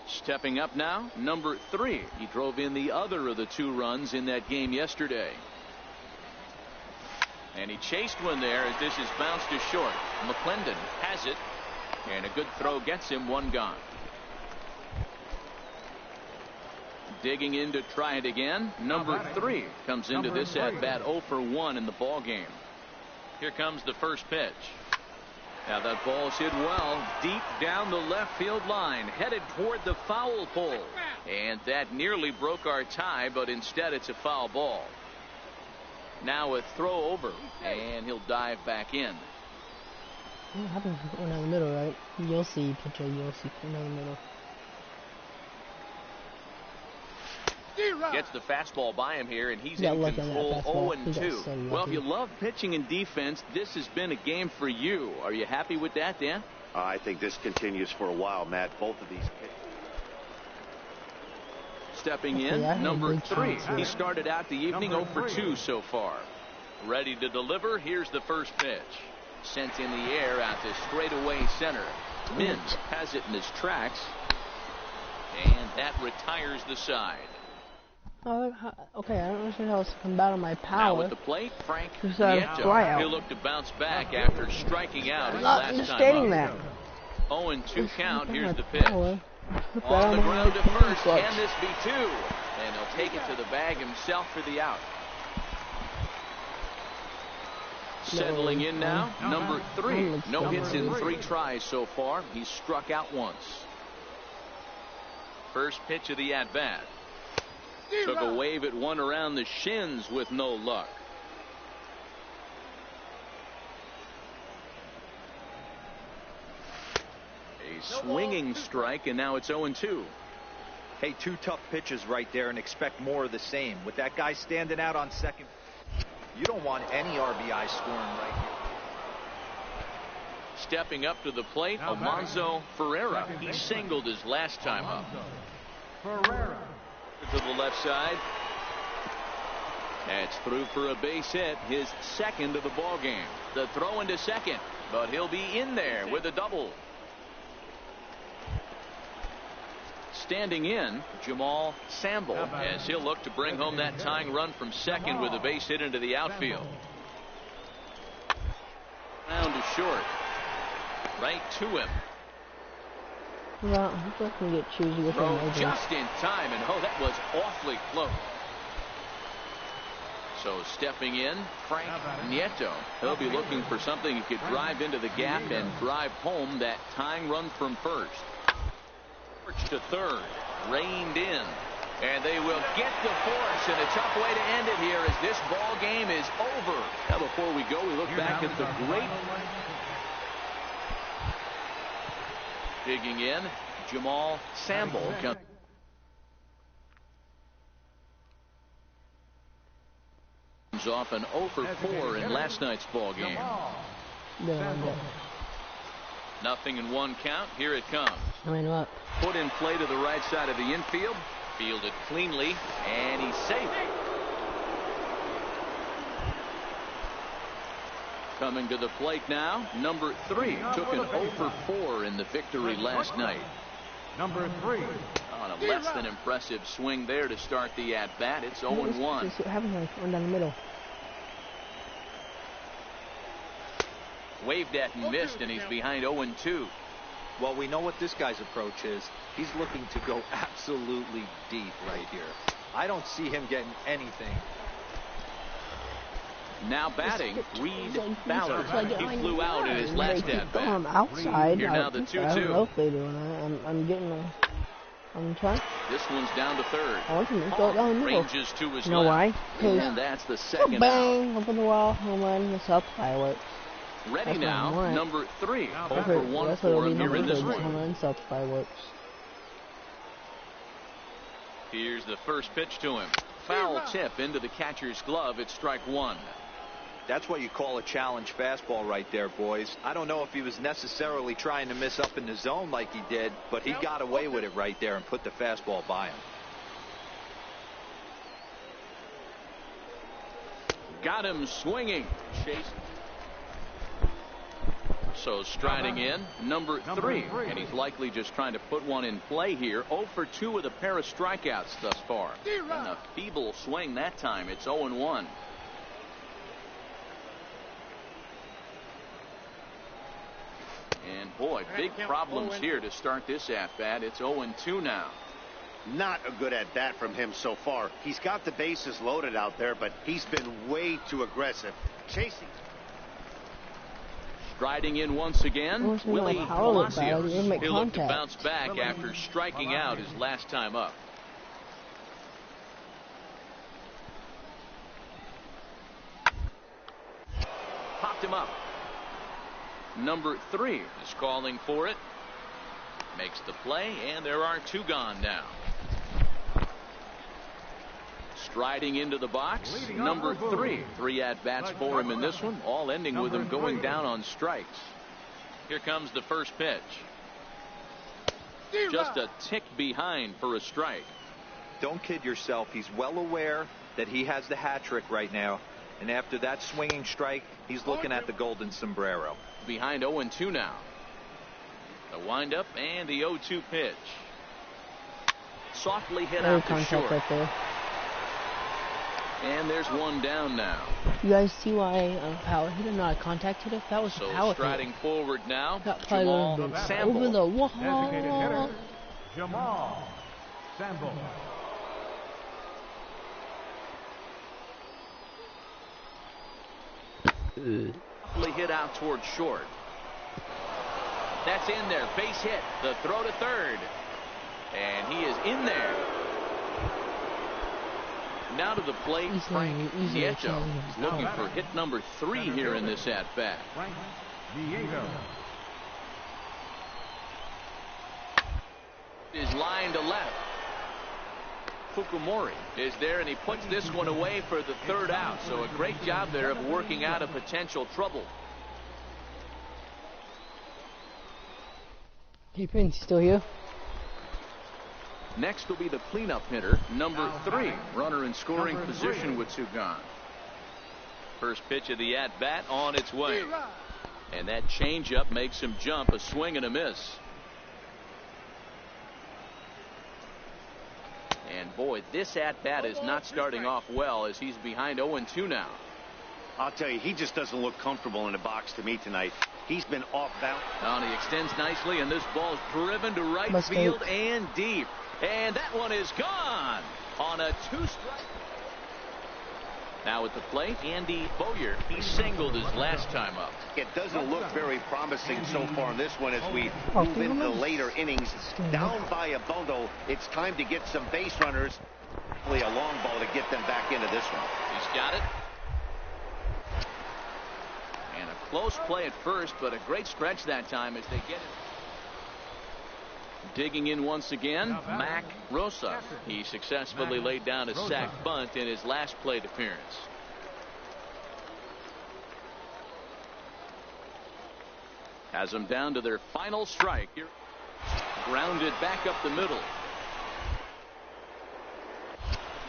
Stepping up now, number 3. He drove in the other of the 2 runs in that game yesterday. And he chased one there as this is bounced to short. McClendon has it, and a good throw gets him 1 gone. Digging in to try it again, number 3 comes into this at bat 0 for 1 in the ball game. Here comes the first pitch. Now that ball's hit well deep down the left field line, headed toward the foul pole, and that nearly broke our tie, but instead it's a foul ball. Now a throw over, and he'll dive back in. What happens if you put one in the middle, right? You'll see, pitcher, you'll see one in the middle. Gets the fastball by him here, and he's in control 0-2. Well, if you love pitching and defense, this has been a game for you. Are you happy with that, Dan? I think this continues for a while, Matt. Both of these pitches. Stepping in, number 3. He started out the evening 0 for 2 so far. Ready to deliver. Here's the first pitch. Sent in the air out to straightaway center. Mins has it in his tracks, and that retires the side. Oh, okay, I don't understand how it's to come out of my power. Now at the plate, Frank Nieto. He'll look to bounce back after striking out his not last understanding time that. 0-2 count. Here's the pitch. On the ground to first. Can this be 2? And he'll take it to the bag himself for the out. Settling in now, number 3. No hits in 3 tries so far. He's struck out once. First pitch of the at-bat. Took a wave at one around the shins with no luck. A swinging strike, and now it's 0-2. Hey, 2 tough pitches right there, and expect more of the same. With that guy standing out on second, you don't want any RBI scoring right here. Stepping up to the plate, Alonso Ferreira. He singled his last time up. Ferreira. To the left side. That's through for a base hit, his second of the ball game. The throw into second, but he'll be in there with a double. Standing in, Jamal Samble, as he'll look to bring home that tying run from second with a base hit into the outfield. Round to short. Right to him. Well, he's not going to get choosy with Throw him. just in time, and oh, that was awfully close. So stepping in, Frank Nieto. He'll be looking for something he could drive into the gap and drive home that tying run from first. To third, reined in, and they will get the force, and a tough way to end it here as this ball game is over. Now before we go, we look back at the great. Digging in, Jamal Samble comes off an 0 for 4 in last night's ball game. 0-1 count. Here it comes. Up. Put in play to the right side of the infield. Fielded cleanly, and he's safe. Coming to the plate now, number 3 took an 0 for 4 in the victory last night. Number 3. On a less than impressive swing there to start the at-bat. It's 0-1. What happens when I run down the middle? Waved at and missed, and he's behind 0-2. Well, we know what this guy's approach is. He's looking to go absolutely deep right here. I don't see him getting anything. Now batting, Reed Ballard. He flew out in his last at-bat. Outside. Here now the 2-2. I don't know if they do. I'm getting a. I'm trying. This one's down to third. I want him to go down the middle. Ranges to his You know why? left. And that's the second bang! out. Up on the wall. Home run. That's up. Fireworks. Ready That's now, what I want. number 3. Now 0 for 1 That's what it'll for be. him here in this Home one. run. Up. Fireworks. Here's the first pitch to him. Foul tip into the catcher's glove. It's strike 1. That's what you call a challenge fastball right there, boys. I don't know if he was necessarily trying to miss up in the zone like he did, but he got away with it right there and put the fastball by him. Got him swinging. Chase. So striding in, number 3. And he's likely just trying to put one in play here. 0 for 2 with a pair of strikeouts thus far. And a feeble swing that time. It's 0-1. And boy, big problems here to start this at-bat. It's 0-2 now. Not a good at bat from him so far. He's got the bases loaded out there, but he's been way too aggressive. Chasing. Striding in once again, Willie Palacios. He'll look to contact. bounce back after striking out his last time up. Popped him up. Number 3 is calling for it. Makes the play, and there are 2 gone now. Striding into the box, number 3. 3 at-bats for him in this one, all ending with him going down on strikes. Here comes the first pitch. Just a tick behind for a strike. Don't kid yourself. He's well aware that he has the hat trick right now. And after that swinging strike, he's looking at the golden sombrero. Behind 0-2 now. The windup and the 0-2 pitch. Softly hit No out to contact short. right there. And there's 1 down now. You guys see why power hitter not a contact hitter? That was So a power striding hitter. forward now, That probably Jamal would have been Sample. over the wall. Designated hitter, Jamal Sample. Softly hit out towards short. That's in there. Base hit. The throw to third. And he is in there. Now to the plate, Frank Nieto. He's looking for hit number 3 here in this at-bat. Frank Nieto. Is line to left. Fukumori is there, and he puts this one away for the 3rd out. So a great job there of working out a potential trouble. Hey, Prince, still here? Next will be the cleanup hitter, number 3. Runner in scoring position with 2 gone. First pitch of the at-bat on its way. And that changeup makes him jump, a swing and a miss. And boy, this at-bat is not starting off well as he's behind 0-2 now. I'll tell you, he just doesn't look comfortable in the box to me tonight. He's been off balance. Now he extends nicely, and this ball's driven to right Mistake. field and deep. And that one is gone on a 2-strike. Now at the plate, Andy Boyer. He singled his last time up. It doesn't look very promising so far in this one as we move into the later innings. Down by a bundle, it's time to get some base runners. Hopefully a long ball to get them back into this one. He's got it. And a close play at first, but a great stretch that time as they get it. Digging in once again, Mac Rosa. He successfully laid down a sac bunt in his last plate appearance. Has them down to their final strike here. Grounded back up the middle.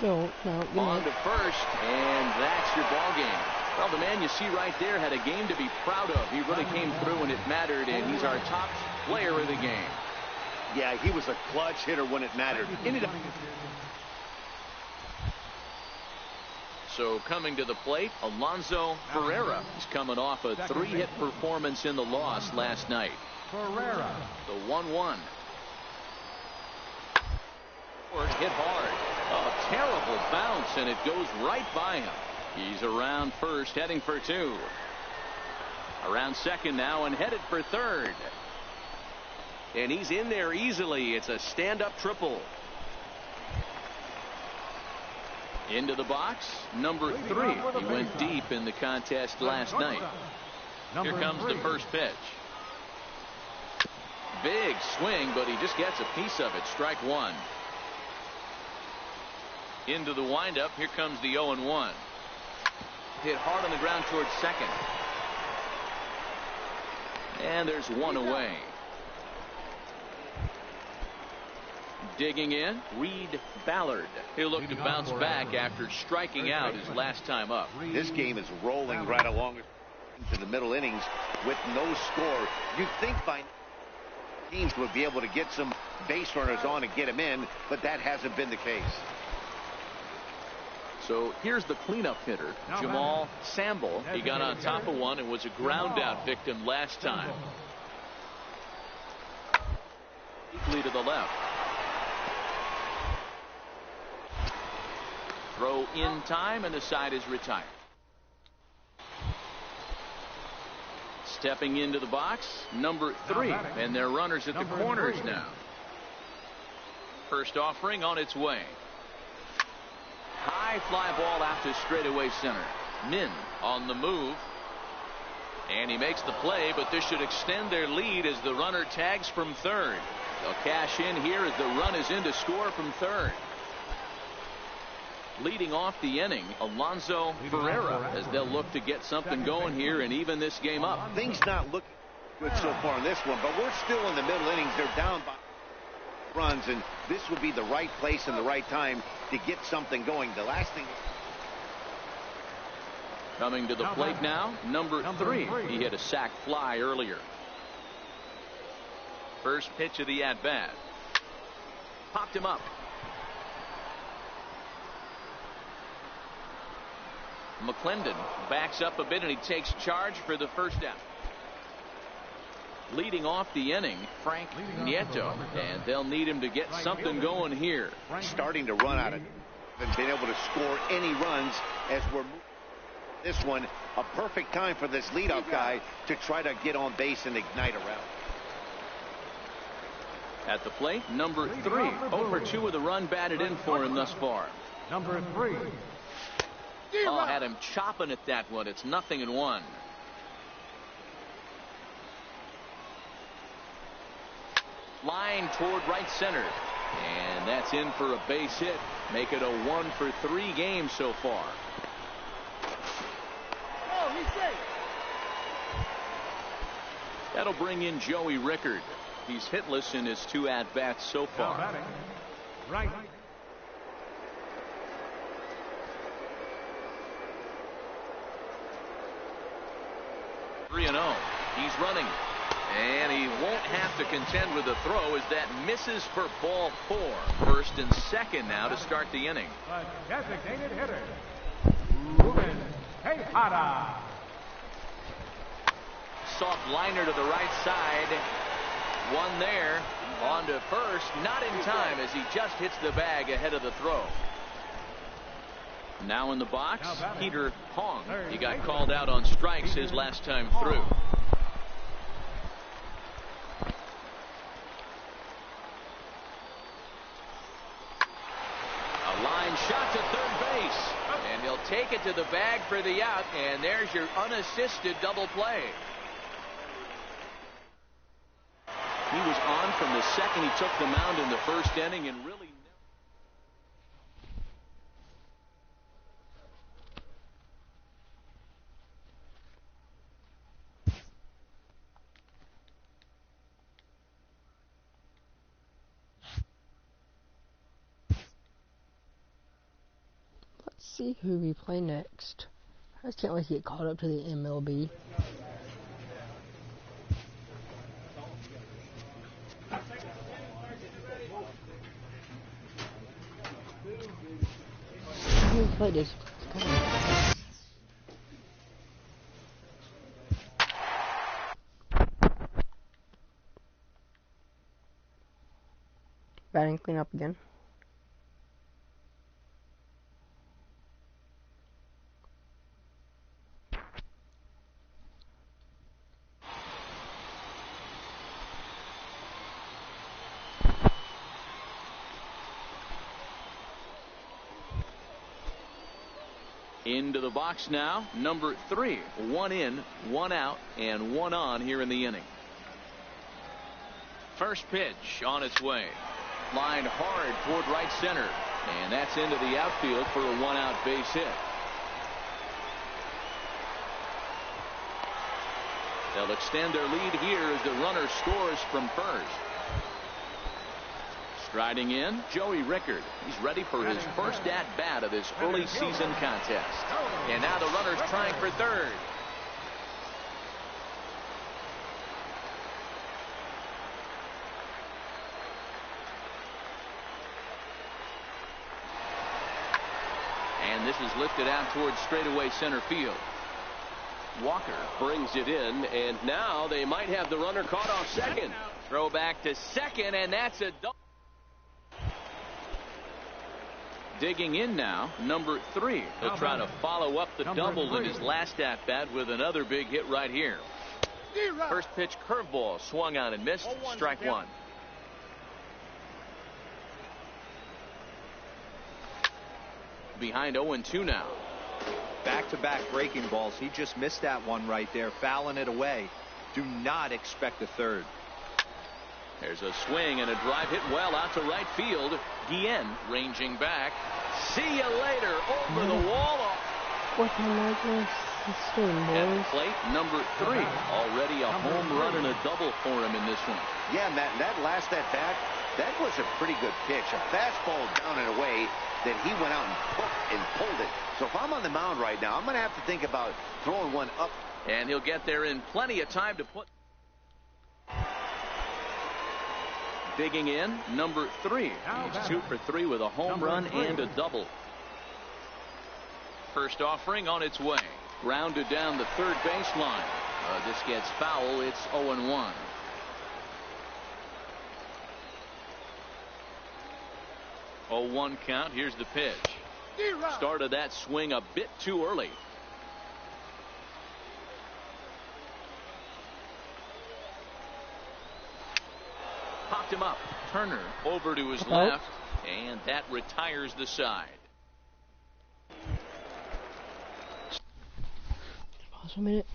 No, you On might. to first, and that's your ball game. Well, the man you see right there had a game to be proud of. He really came through when it mattered, and he's our top player of the game. Yeah, he was a clutch hitter when it mattered. So coming to the plate, Alonso Ferreira. He's coming off a 3-hit performance in the loss last night. Ferreira. The 1-1. Hit hard. A terrible bounce, and it goes right by him. He's around first, heading for 2. Around second now and headed for third. And he's in there easily. It's a stand-up triple. Into the box, number 3. He went deep in the contest last night. Here comes the first pitch. Big swing, but he just gets a piece of it. Strike 1. Into the windup. Here comes the 0-1. Hit hard on the ground towards second. And there's one away. Digging in, Reed Ballard. He'll look to bounce back after striking out his last time up. This game is rolling right along into the middle innings with no score. You'd think by teams would be able to get some base runners on and get him in, but that hasn't been the case. So here's the cleanup hitter, Jamal Samble. He got on top of one and was a ground out victim last time. Deeply to the left. Throw in time, and the side is retired. Stepping into the box, number 3, and their runners at the corners now. First offering on its way. High fly ball out to straightaway center. Min on the move. And he makes the play, but this should extend their lead as the runner tags from third. They'll cash in here as the run is in to score from third. Leading off the inning, Alonso Ferreira, as they'll look to get something going here and even this game up. Things not looking good so far in this one, but we're still in the middle innings. They're down by runs, and this would be the right place and the right time to get something going. The last thing. Coming to the plate now, number 3. He hit a sac fly earlier. First pitch of the at-bat. Popped him up. McClendon backs up a bit, and he takes charge for the first out. Leading off the inning, Frank Nieto, and they'll need him to get something going here. Starting to run out of and been able to score any runs as we're moving. This one, a perfect time for this leadoff guy to try to get on base and ignite a rally. At the plate, number 3. 0 for 2 with a run batted in for him thus far. Number 3. Oh, had him chopping at that one. It's 0-1. Line toward right center. And that's in for a base hit. Make it a 1 for 3 game so far. That'll bring in Joey Rickard. He's hitless in his 2 at-bats so far. Right. 3-0. He's running. And he won't have to contend with the throw as that misses for ball 4. First and second now to start the inning. The designated hitter, Ruben Tejada. Soft liner to the right side. One there. On to first. Not in time as he just hits the bag ahead of the throw. Now in the box, Peter Hong. He got called out on strikes his last time through. A line shot to third base. And he'll take it to the bag for the out. And there's your unassisted double play. He was on from the second he took the mound in the first inning and really see who we play next. I just can't wait to get caught up to the MLB. Let me play this. Batting cleanup again. Into the box now, number 3. 1 in, 1 out, and 1 on here in the inning. First pitch on its way. Lined hard toward right center. And that's into the outfield for a 1-out base hit. They'll extend their lead here as the runner scores from first. Striding in, Joey Rickard. He's ready for his first at-bat of this early season contest. And now the runner's trying for third. And this is lifted out towards straightaway center field. Walker brings it in, and now they might have the runner caught off second. Throw back to second, and that's a double. Digging in now, number 3. He'll try to follow up the double in his last at-bat with another big hit right here. First pitch curveball swung on and missed. Strike 1. Behind 0-2 now. Back-to-back breaking balls. He just missed that one right there, fouling it away. Do not expect a third. There's a swing and a drive hit well out to right field. Guillen ranging back. See you later. Over the wall. What the madness? Swing, At the boys. plate, number 3. Already a home run and a double for him in this one. Yeah, Matt, that last at bat, that was a pretty good pitch. A fastball down and away that he went out and pulled it. So if I'm on the mound right now, I'm going to have to think about throwing one up. And he'll get there in plenty of time to put. Digging in, number 3. He's 2 for 3 with a home run and a double. First offering on its way. Grounded down the third baseline. This gets foul. It's 0-1. Oh, 1 count. Here's the pitch. Started that swing a bit too early. Popped him up. Turner over to his left, and that retires the side. Pause a minute.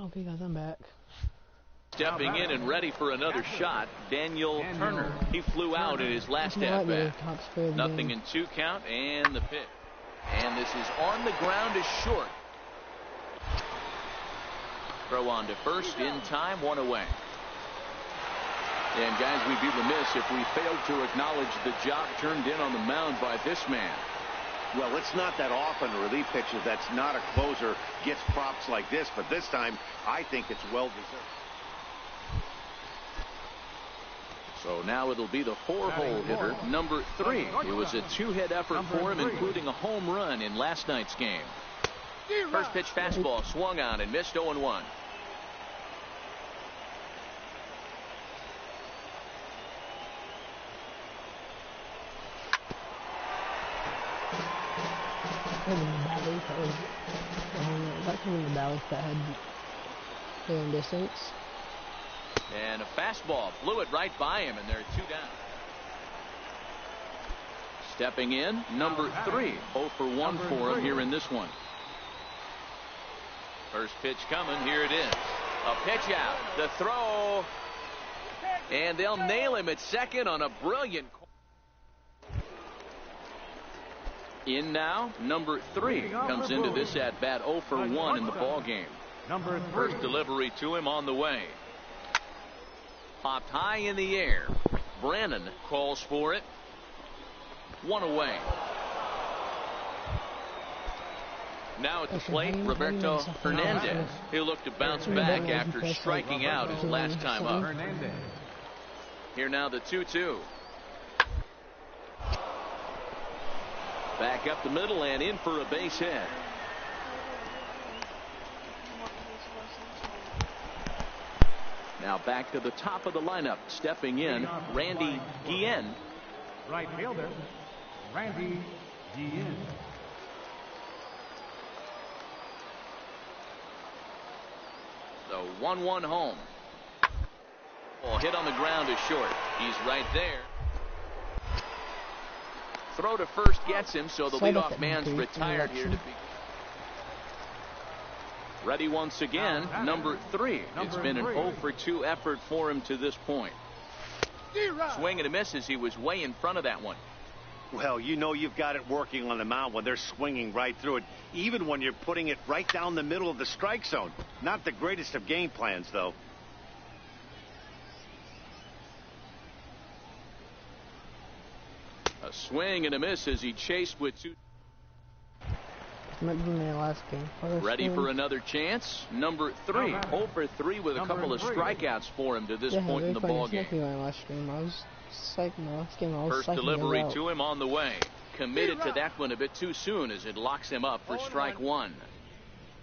Okay, guys, I'm back. Stepping in and ready for another shot, Daniel Turner. He flew out in his last at-bat. Nothing in 2 count, and the pitch. And this is on the ground is short. Throw on to first in time, 1 away. And guys, we'd be remiss if we failed to acknowledge the job turned in on the mound by this man. Well, it's not that often a relief pitcher that's not a closer gets props like this, but this time I think it's well deserved. So now it'll be the 4-hole hitter, number 3. It was a 2-hit effort for him, including a home run in last night's game. First pitch fastball swung on and missed. 0-1. The ballots that had long distance. And a fastball flew it right by him, and they're 2 down. Stepping in, number 3. 0 for 1 for him here in this one. First pitch coming. Here it is. A pitch out. The throw. And they'll nail him at second on a brilliant. In now, number 3 comes into this at bat 0 for 1 in the ball game. Number 3. First delivery to him on the way. Popped high in the air. Brannon calls for it. 1 away. Now at the plate, Roberto Hernandez. He'll look to bounce back after striking out his last time up. Hernandez. Here now the 2-2. Back up the middle and in for a base hit. Now back to the top of the lineup. Stepping in, Randy Guillen. Right fielder, Randy Guillen. The 1-1 home. Ball hit on the ground is short. He's right there. Throw to first gets him, so the leadoff man's retired here to be. Ready once again, number 3. It's been an 0 for 2 effort for him to this point. Swing and a miss as he was way in front of that one. Well, you know you've got it working on the mound when they're swinging right through it, even when you're putting it right down the middle of the strike zone. Not the greatest of game plans, though. A swing and a miss as he chased with 2. Might be my last game. Ready for another chance? Number 3. 0 for 3 with a couple of strikeouts for him to this point in the ballgame. Might be my last game. I was psyching my last game. First delivery to him on the way. Committed to that one a bit too soon as it locks him up for strike 1.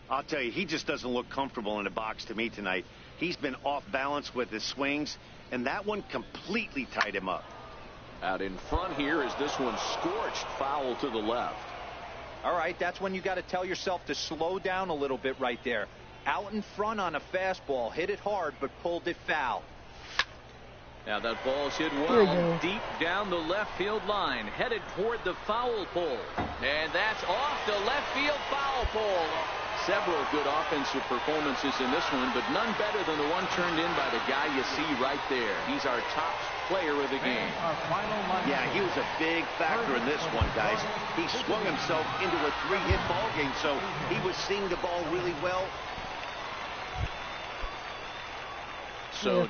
I'll tell you, he just doesn't look comfortable in the box to me tonight. He's been off balance with his swings, and that one completely tied him up. Out in front here is this one scorched foul to the left. All right, that's when you got to tell yourself to slow down a little bit right there. Out in front on a fastball, hit it hard, but pulled it foul. Now that ball's hit well deep down the left field line, headed toward the foul pole. And that's off the left field foul pole. Several good offensive performances in this one, but none better than the one turned in by the guy you see right there. He's our top player of the game. Yeah, he was a big factor in this one, guys. He swung himself into a 3-hit ball game, so he was seeing the ball really well. So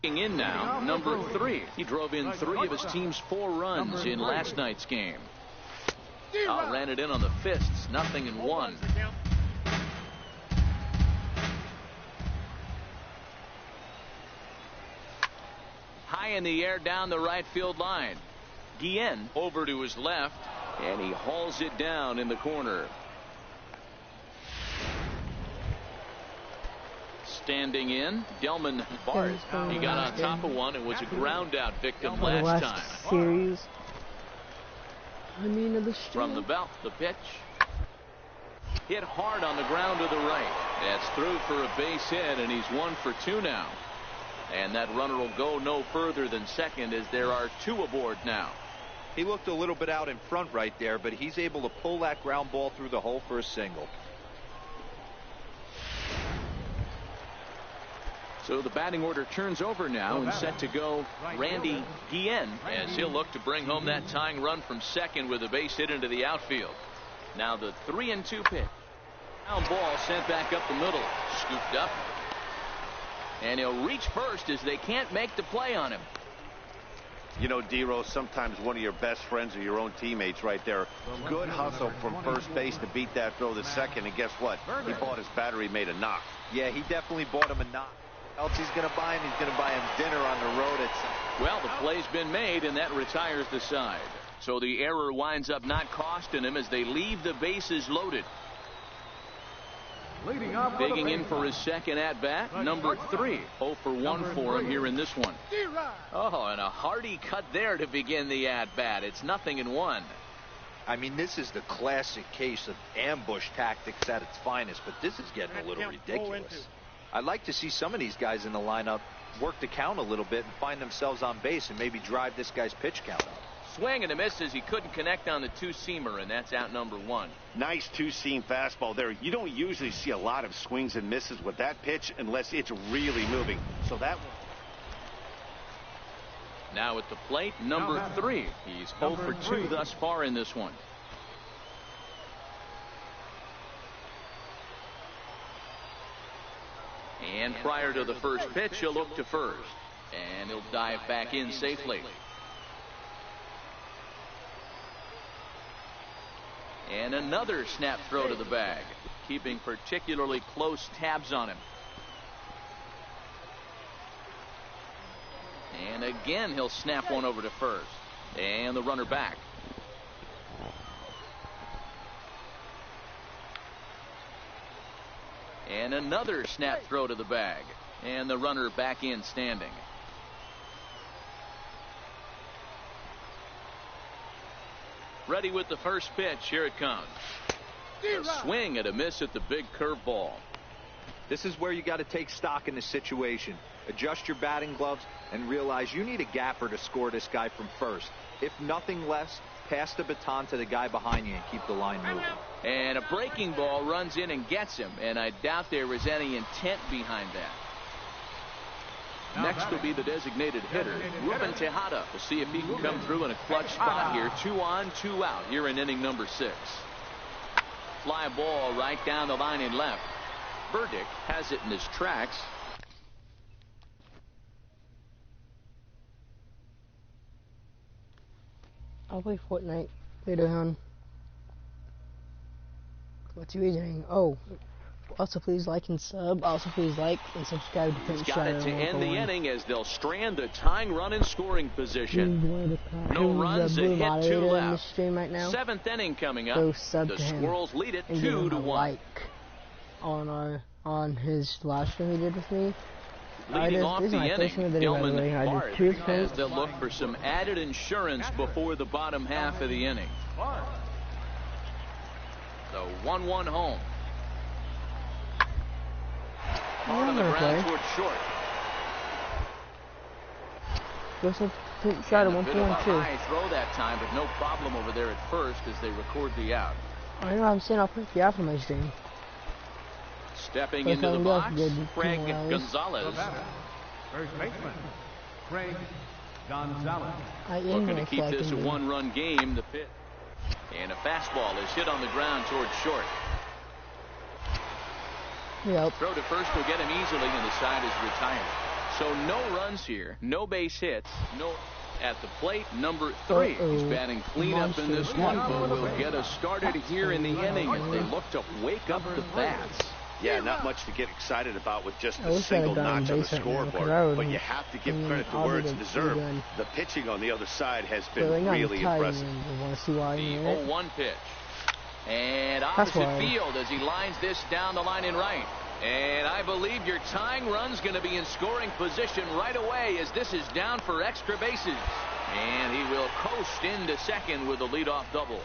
in now, number 3. He drove in 3 of his team's 4 runs in last night's game. Ran it in on the fists, 0-1. High in the air down the right field line. Guillen over to his left, and he hauls it down in the corner. Standing in, Delman Bart. He got on top of one and was a ground out victim last time. Series. From the belt, the pitch. Hit hard on the ground to the right. That's through for a base hit, and he's 1 for 2 now. And that runner will go no further than second as there are 2 aboard now. He looked a little bit out in front right there, but he's able to pull that ground ball through the hole for a single. So the batting order turns over now and set to go Randy Guillen as he'll look to bring home that tying run from second with a base hit into the outfield. Now the 3-2 pitch. Down ball sent back up the middle. Scooped up. And he'll reach first as they can't make the play on him. You know, D-Rose, sometimes one of your best friends are your own teammates right there. Good hustle from first base to beat that throw to second, and guess what? He bought his battery made a knock. Yeah, he definitely bought him a knock. Else he's going to buy him. He's going to buy him dinner on the road. Well, the play's been made, and that retires the side. So the error winds up not costing him as they leave the bases loaded. Leading off for the Digging in base for his second at-bat, number 3. 0 for 1 for him here in this one. Oh, and a hearty cut there to begin the at-bat. It's 0-1. I mean, this is the classic case of ambush tactics at its finest, but this is getting a little ridiculous. I'd like to see some of these guys in the lineup work the count a little bit and find themselves on base and maybe drive this guy's pitch count up. Swing and a miss as he couldn't connect on the two-seamer, and that's out number 1. Nice two-seam fastball there. You don't usually see a lot of swings and misses with that pitch unless it's really moving. So that one. Now at the plate, number 3. He's 0 for 2 thus far in this one. And prior to the first pitch, he'll look to first. And he'll dive back in safely. And another snap throw to the bag, keeping particularly close tabs on him. And again, he'll snap one over to first. And the runner back. And another snap throw to the bag. And the runner back in standing. Ready with the first pitch. Here it comes. A swing and a miss at the big curveball. This is where you got to take stock in the situation. Adjust your batting gloves and realize you need a gapper to score this guy from first. If nothing less, pass the baton to the guy behind you and keep the line moving. And a breaking ball runs in and gets him, and I doubt there was any intent behind that. Next will be the designated hitter, Ruben Tejada, to see if he can come through in a clutch spot here. 2 on, 2 out here in inning number 6. Fly ball right down the line in left. Burdick has it in his tracks. I'll play Fortnite later on. What's your reasoning? Oh, also please like and sub. Also please like and subscribe to He's got it to end the inning as they'll strand the tying run in scoring position. No runs, a hit, 2 left. Stream right now. 7th inning coming up. Go sub The to him Squirrels lead it and give him 2-1. like on his last stream he did with me. Leading off the inning, Gilman Bard has has to look for some added insurance before the bottom half of the inning. So 1-1 home. Hard on the ground towards short. Goes up to shot at 1-4-2. High throw that time, but no problem over there at first as they record the out. I know I'm saying I'll print the out for my stream. Stepping into the box, Craig Gonzalez. First baseman, Craig Gonzalez. Looking to keep this a 1-run game. The pitch. And a fastball is hit on the ground towards short. Yep. Throw to first will get him easily, and the side is retired. So no runs here, no base hits, no. At the plate, number 3. He's batting cleanup in this one, but will get us started here in the inning as they look to wake up the bats. Yeah, not much to get excited about with just a single notch on the scoreboard, but you have to give credit to where it's deserved. The pitching on the other side has been really impressive. The 0-1 pitch. And opposite field as he lines this down the line in right. And I believe your tying run's going to be in scoring position right away as this is down for extra bases. And he will coast into second with a leadoff double.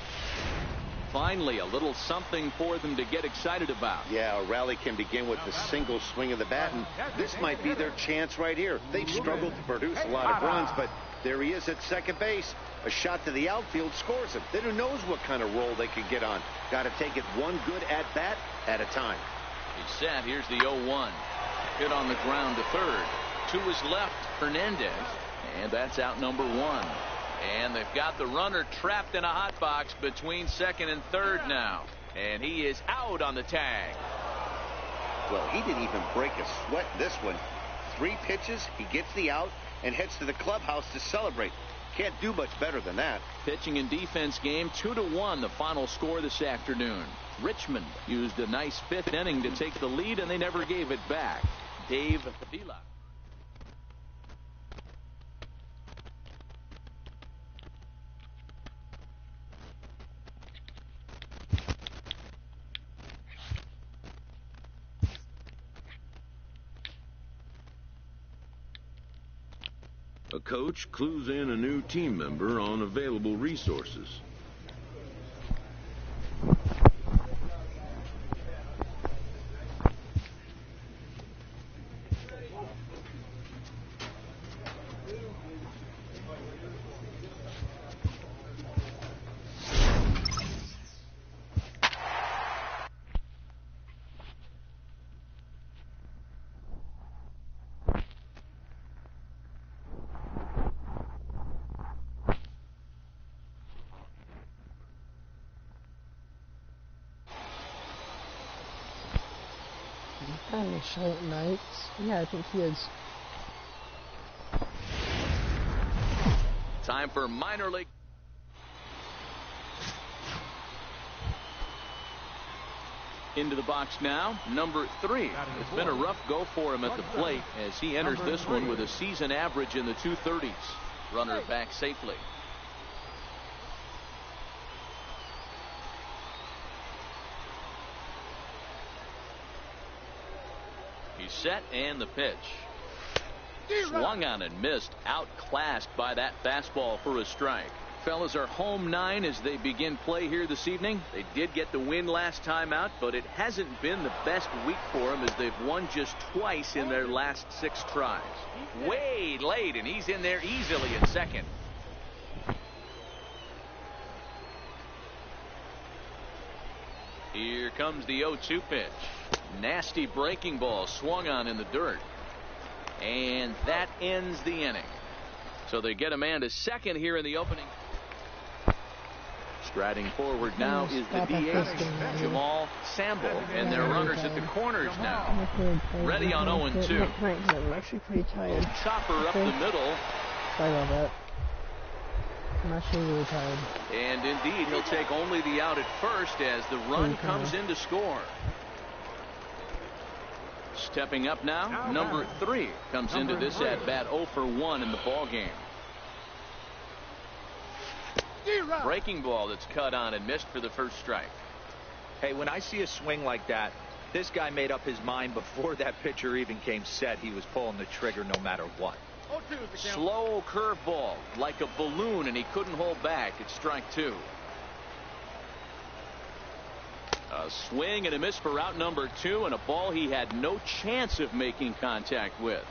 Finally, a little something for them to get excited about. Yeah, a rally can begin with the single swing of the bat, and this might be their chance right here. They've struggled to produce a lot of runs, but there he is at second base. A shot to the outfield scores him. Then who knows what kind of roll they could get on. Got to take it one good at-bat at a time. He's set. Here's the 0-1. Hit on the ground to third. To his left, Hernandez. And that's out number 1. And they've got the runner trapped in a hot box between second and third now. And he is out on the tag. Well, he didn't even break a sweat in this one. 3 pitches, he gets the out, and heads to the clubhouse to celebrate. Can't do much better than that. Pitching and defense game, 2-1, the final score this afternoon. Richmond used a nice 5th inning to take the lead, and they never gave it back. Dave Vila. A coach clues in a new team member on available resources. Kind of short nights. Yeah, I think he is. Time for minor league. Into the box now, number 3. It's been a rough go for him at the plate as he enters this one with a season average in the 230s. Runner back safely. He's set and the pitch. Swung on and missed. Outclassed by that fastball for a strike. Fellas are home 9 as they begin play here this evening. They did get the win last time out, but it hasn't been the best week for them as they've won just twice in their last 6 tries. Way late, and he's in there easily at second. Here comes the 0-2 pitch. Nasty breaking ball swung on in the dirt. And that ends the inning. So they get a man to second here in the opening. Striding forward now is the DH, Jamal Sample, and their runners at the corners now. Ready on 0-2. I'm actually pretty tired. Chopper up the middle. Sorry about that. I'm actually really tired. And indeed, he'll take only the out at first as the run comes in to score. Stepping up now, number 3 comes into this at bat 0 for 1 in the ball game. Breaking ball that's cut on and missed for the first strike. Hey, when I see a swing like that, this guy made up his mind before that pitcher even came set. He was pulling the trigger no matter what. Slow curveball like a balloon, and he couldn't hold back. It's strike 2. A swing and a miss for out number 2, and a ball he had no chance of making contact with.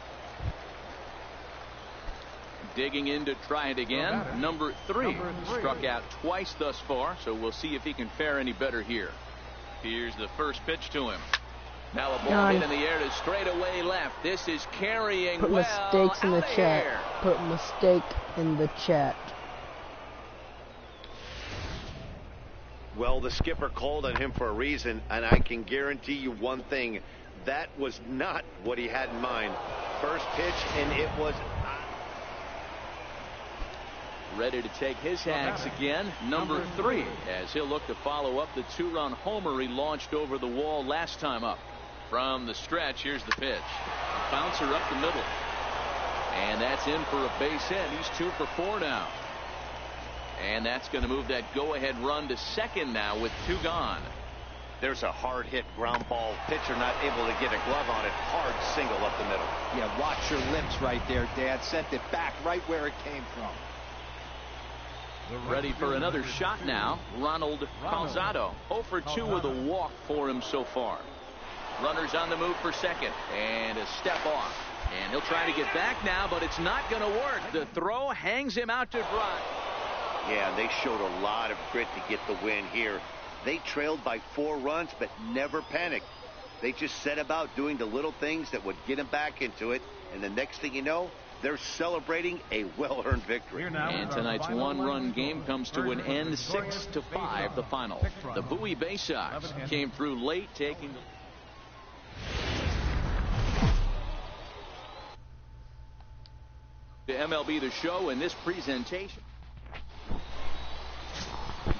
Digging in to try it again. Number 3 struck out twice thus far, so we'll see if he can fare any better here. Here's the first pitch to him. Now a ball hit in the air to straightaway left. This is carrying Put mistakes in the chat. Put mistake in the chat. Well, the skipper called on him for a reason, and I can guarantee you one thing. That was not what he had in mind. First pitch, and it was... Ready to take his hacks again, number 3, as he'll look to follow up the 2-run homer he launched over the wall last time up. From the stretch, here's the pitch. A bouncer up the middle. And that's in for a base hit. He's 2 for 4 now. And that's going to move that go-ahead run to second now with 2 gone. There's a hard-hit ground ball. Pitcher not able to get a glove on it. Hard single up the middle. Yeah, watch your lips right there, Dad. Sent it back right where it came from. Ready for another shot now. Ronald Calzado. 0 for 2 with a walk for him so far. Runners on the move for second. And a step off. And he'll try to get back now, but it's not going to work. The throw hangs him out to dry. Yeah, they showed a lot of grit to get the win here. They trailed by 4 runs, but never panicked. They just set about doing the little things that would get them back into it. And the next thing you know, they're celebrating a well-earned victory. And tonight's 1-run game comes to an end, 6-5 the final. The Bowie Bay Sox came through late, taking the MLB The Show in this presentation.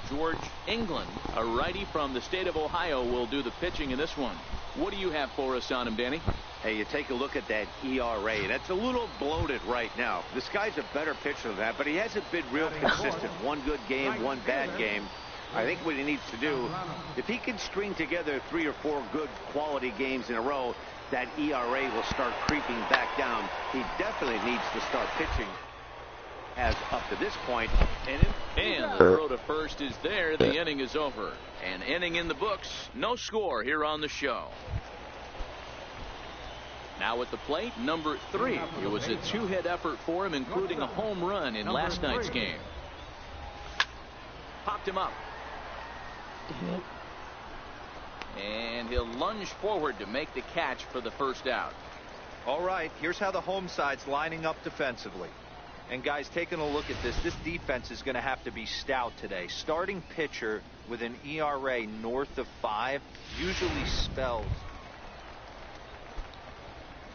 George England, a righty from the state of Ohio, will do the pitching in this one. What do you have for us on him, Danny? Hey, you take a look at that ERA. That's a little bloated right now. This guy's a better pitcher than that, but he hasn't been real consistent. 1 good game, 1 bad game. I think what he needs to do, if he can string together 3 or 4 good quality games in a row, that ERA will start creeping back down. He definitely needs to start pitching as up to this point. And the throw to first is there. The inning is over. An inning in the books. No score here on the show. Now at the plate, number 3. It was a 2-hit effort for him, including a home run in last night's game. Popped him up. And he'll lunge forward to make the catch for the first out. All right, here's how the home side's lining up defensively. And guys, taking a look at this defense is going to have to be stout today. Starting pitcher with an ERA north of 5 usually spells.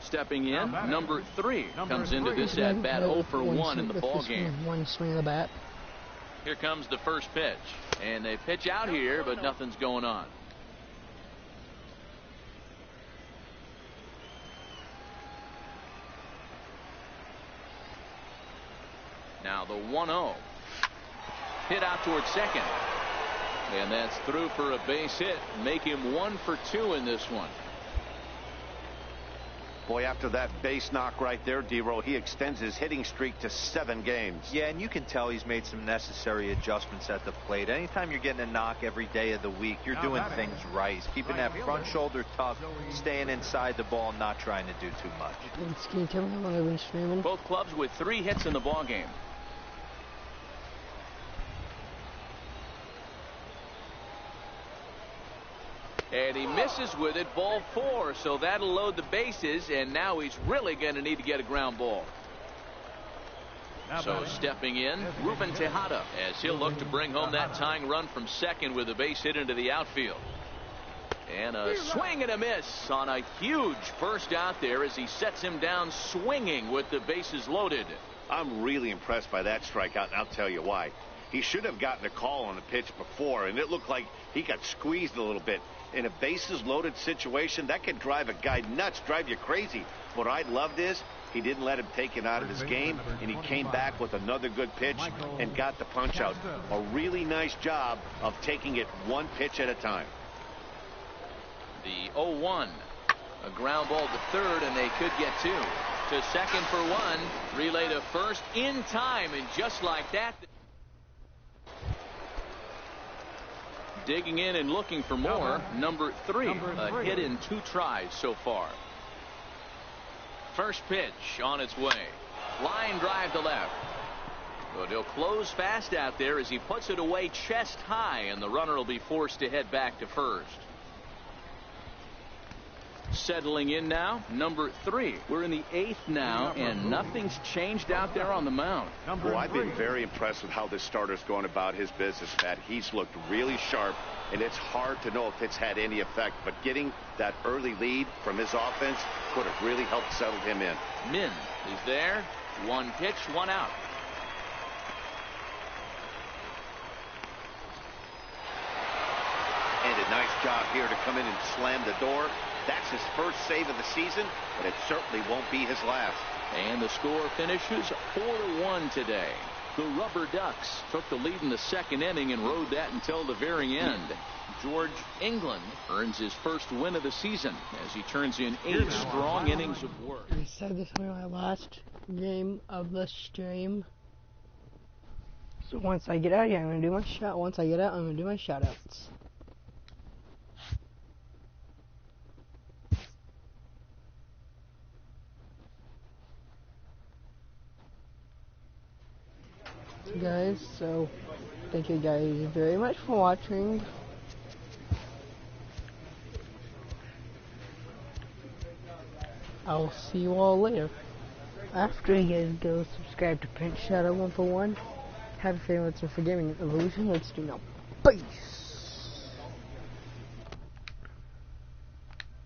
Stepping in, number 3 comes into this at bat 0 for 1 in the ball game. One swing of the bat. Here comes the first pitch, and they pitch out here, but nothing's going on. Now the 1-0. Hit out towards second. And that's through for a base hit. Make him 1 for 2 in this one. Boy, after that base knock right there, D-Roll, he extends his hitting streak to 7 games. Yeah, and you can tell he's made some necessary adjustments at the plate. Anytime you're getting a knock every day of the week, you're doing things right. He's keeping that front shoulder tucked, staying inside the ball, not trying to do too much. Can you tell me how long I've been streaming? Both clubs with 3 hits in the ball game. And he misses with it, ball 4, so that'll load the bases, and now he's really going to need to get a ground ball. So stepping in, Ruben Tejada, as he'll look to bring home that tying run from second with a base hit into the outfield. And a swing and a miss on a huge burst out there as he sets him down swinging with the bases loaded. I'm really impressed by that strikeout, and I'll tell you why. He should have gotten a call on the pitch before, and it looked like he got squeezed a little bit. In a bases loaded situation, that can drive a guy nuts, drive you crazy. What I loved is he didn't let him take it out of his game, and he came back with another good pitch and got the punch out. A really nice job of taking it 1 pitch at a time. The 0-1. A ground ball to third, and they could get 2. To second for 1. Relay to first in time, and just like that. Digging in and looking for more, number 3, a hit in 2 tries so far. First pitch on its way. Line drive to left. But he'll close fast out there as he puts it away chest high, and the runner will be forced to head back to first. Settling in now, number 3. We're in the 8th now, and nothing's changed out there on the mound. Well, I've been very impressed with how this starter's going about his business, Matt. He's looked really sharp, and it's hard to know if it's had any effect, but getting that early lead from his offense could have really helped settle him in. Min is there. 1 pitch, 1 out. And a nice job here to come in and slam the door. That's his first save of the season, but it certainly won't be his last. And the score finishes 4-1 today. The Rubber Ducks took the lead in the second inning and rode that until the very end. George England earns his first win of the season as he turns in 8 strong innings of work. I said this was my last game of the stream. So once I get out of here, I'm going to do my shout. Once I get out, I'm going to do my shout outs. Guys, so thank you guys very much for watching. I'll see you all later. After you guys go subscribe to Prince Shadow 141. Have a favorite for gaming illusion. Let's do now. Peace.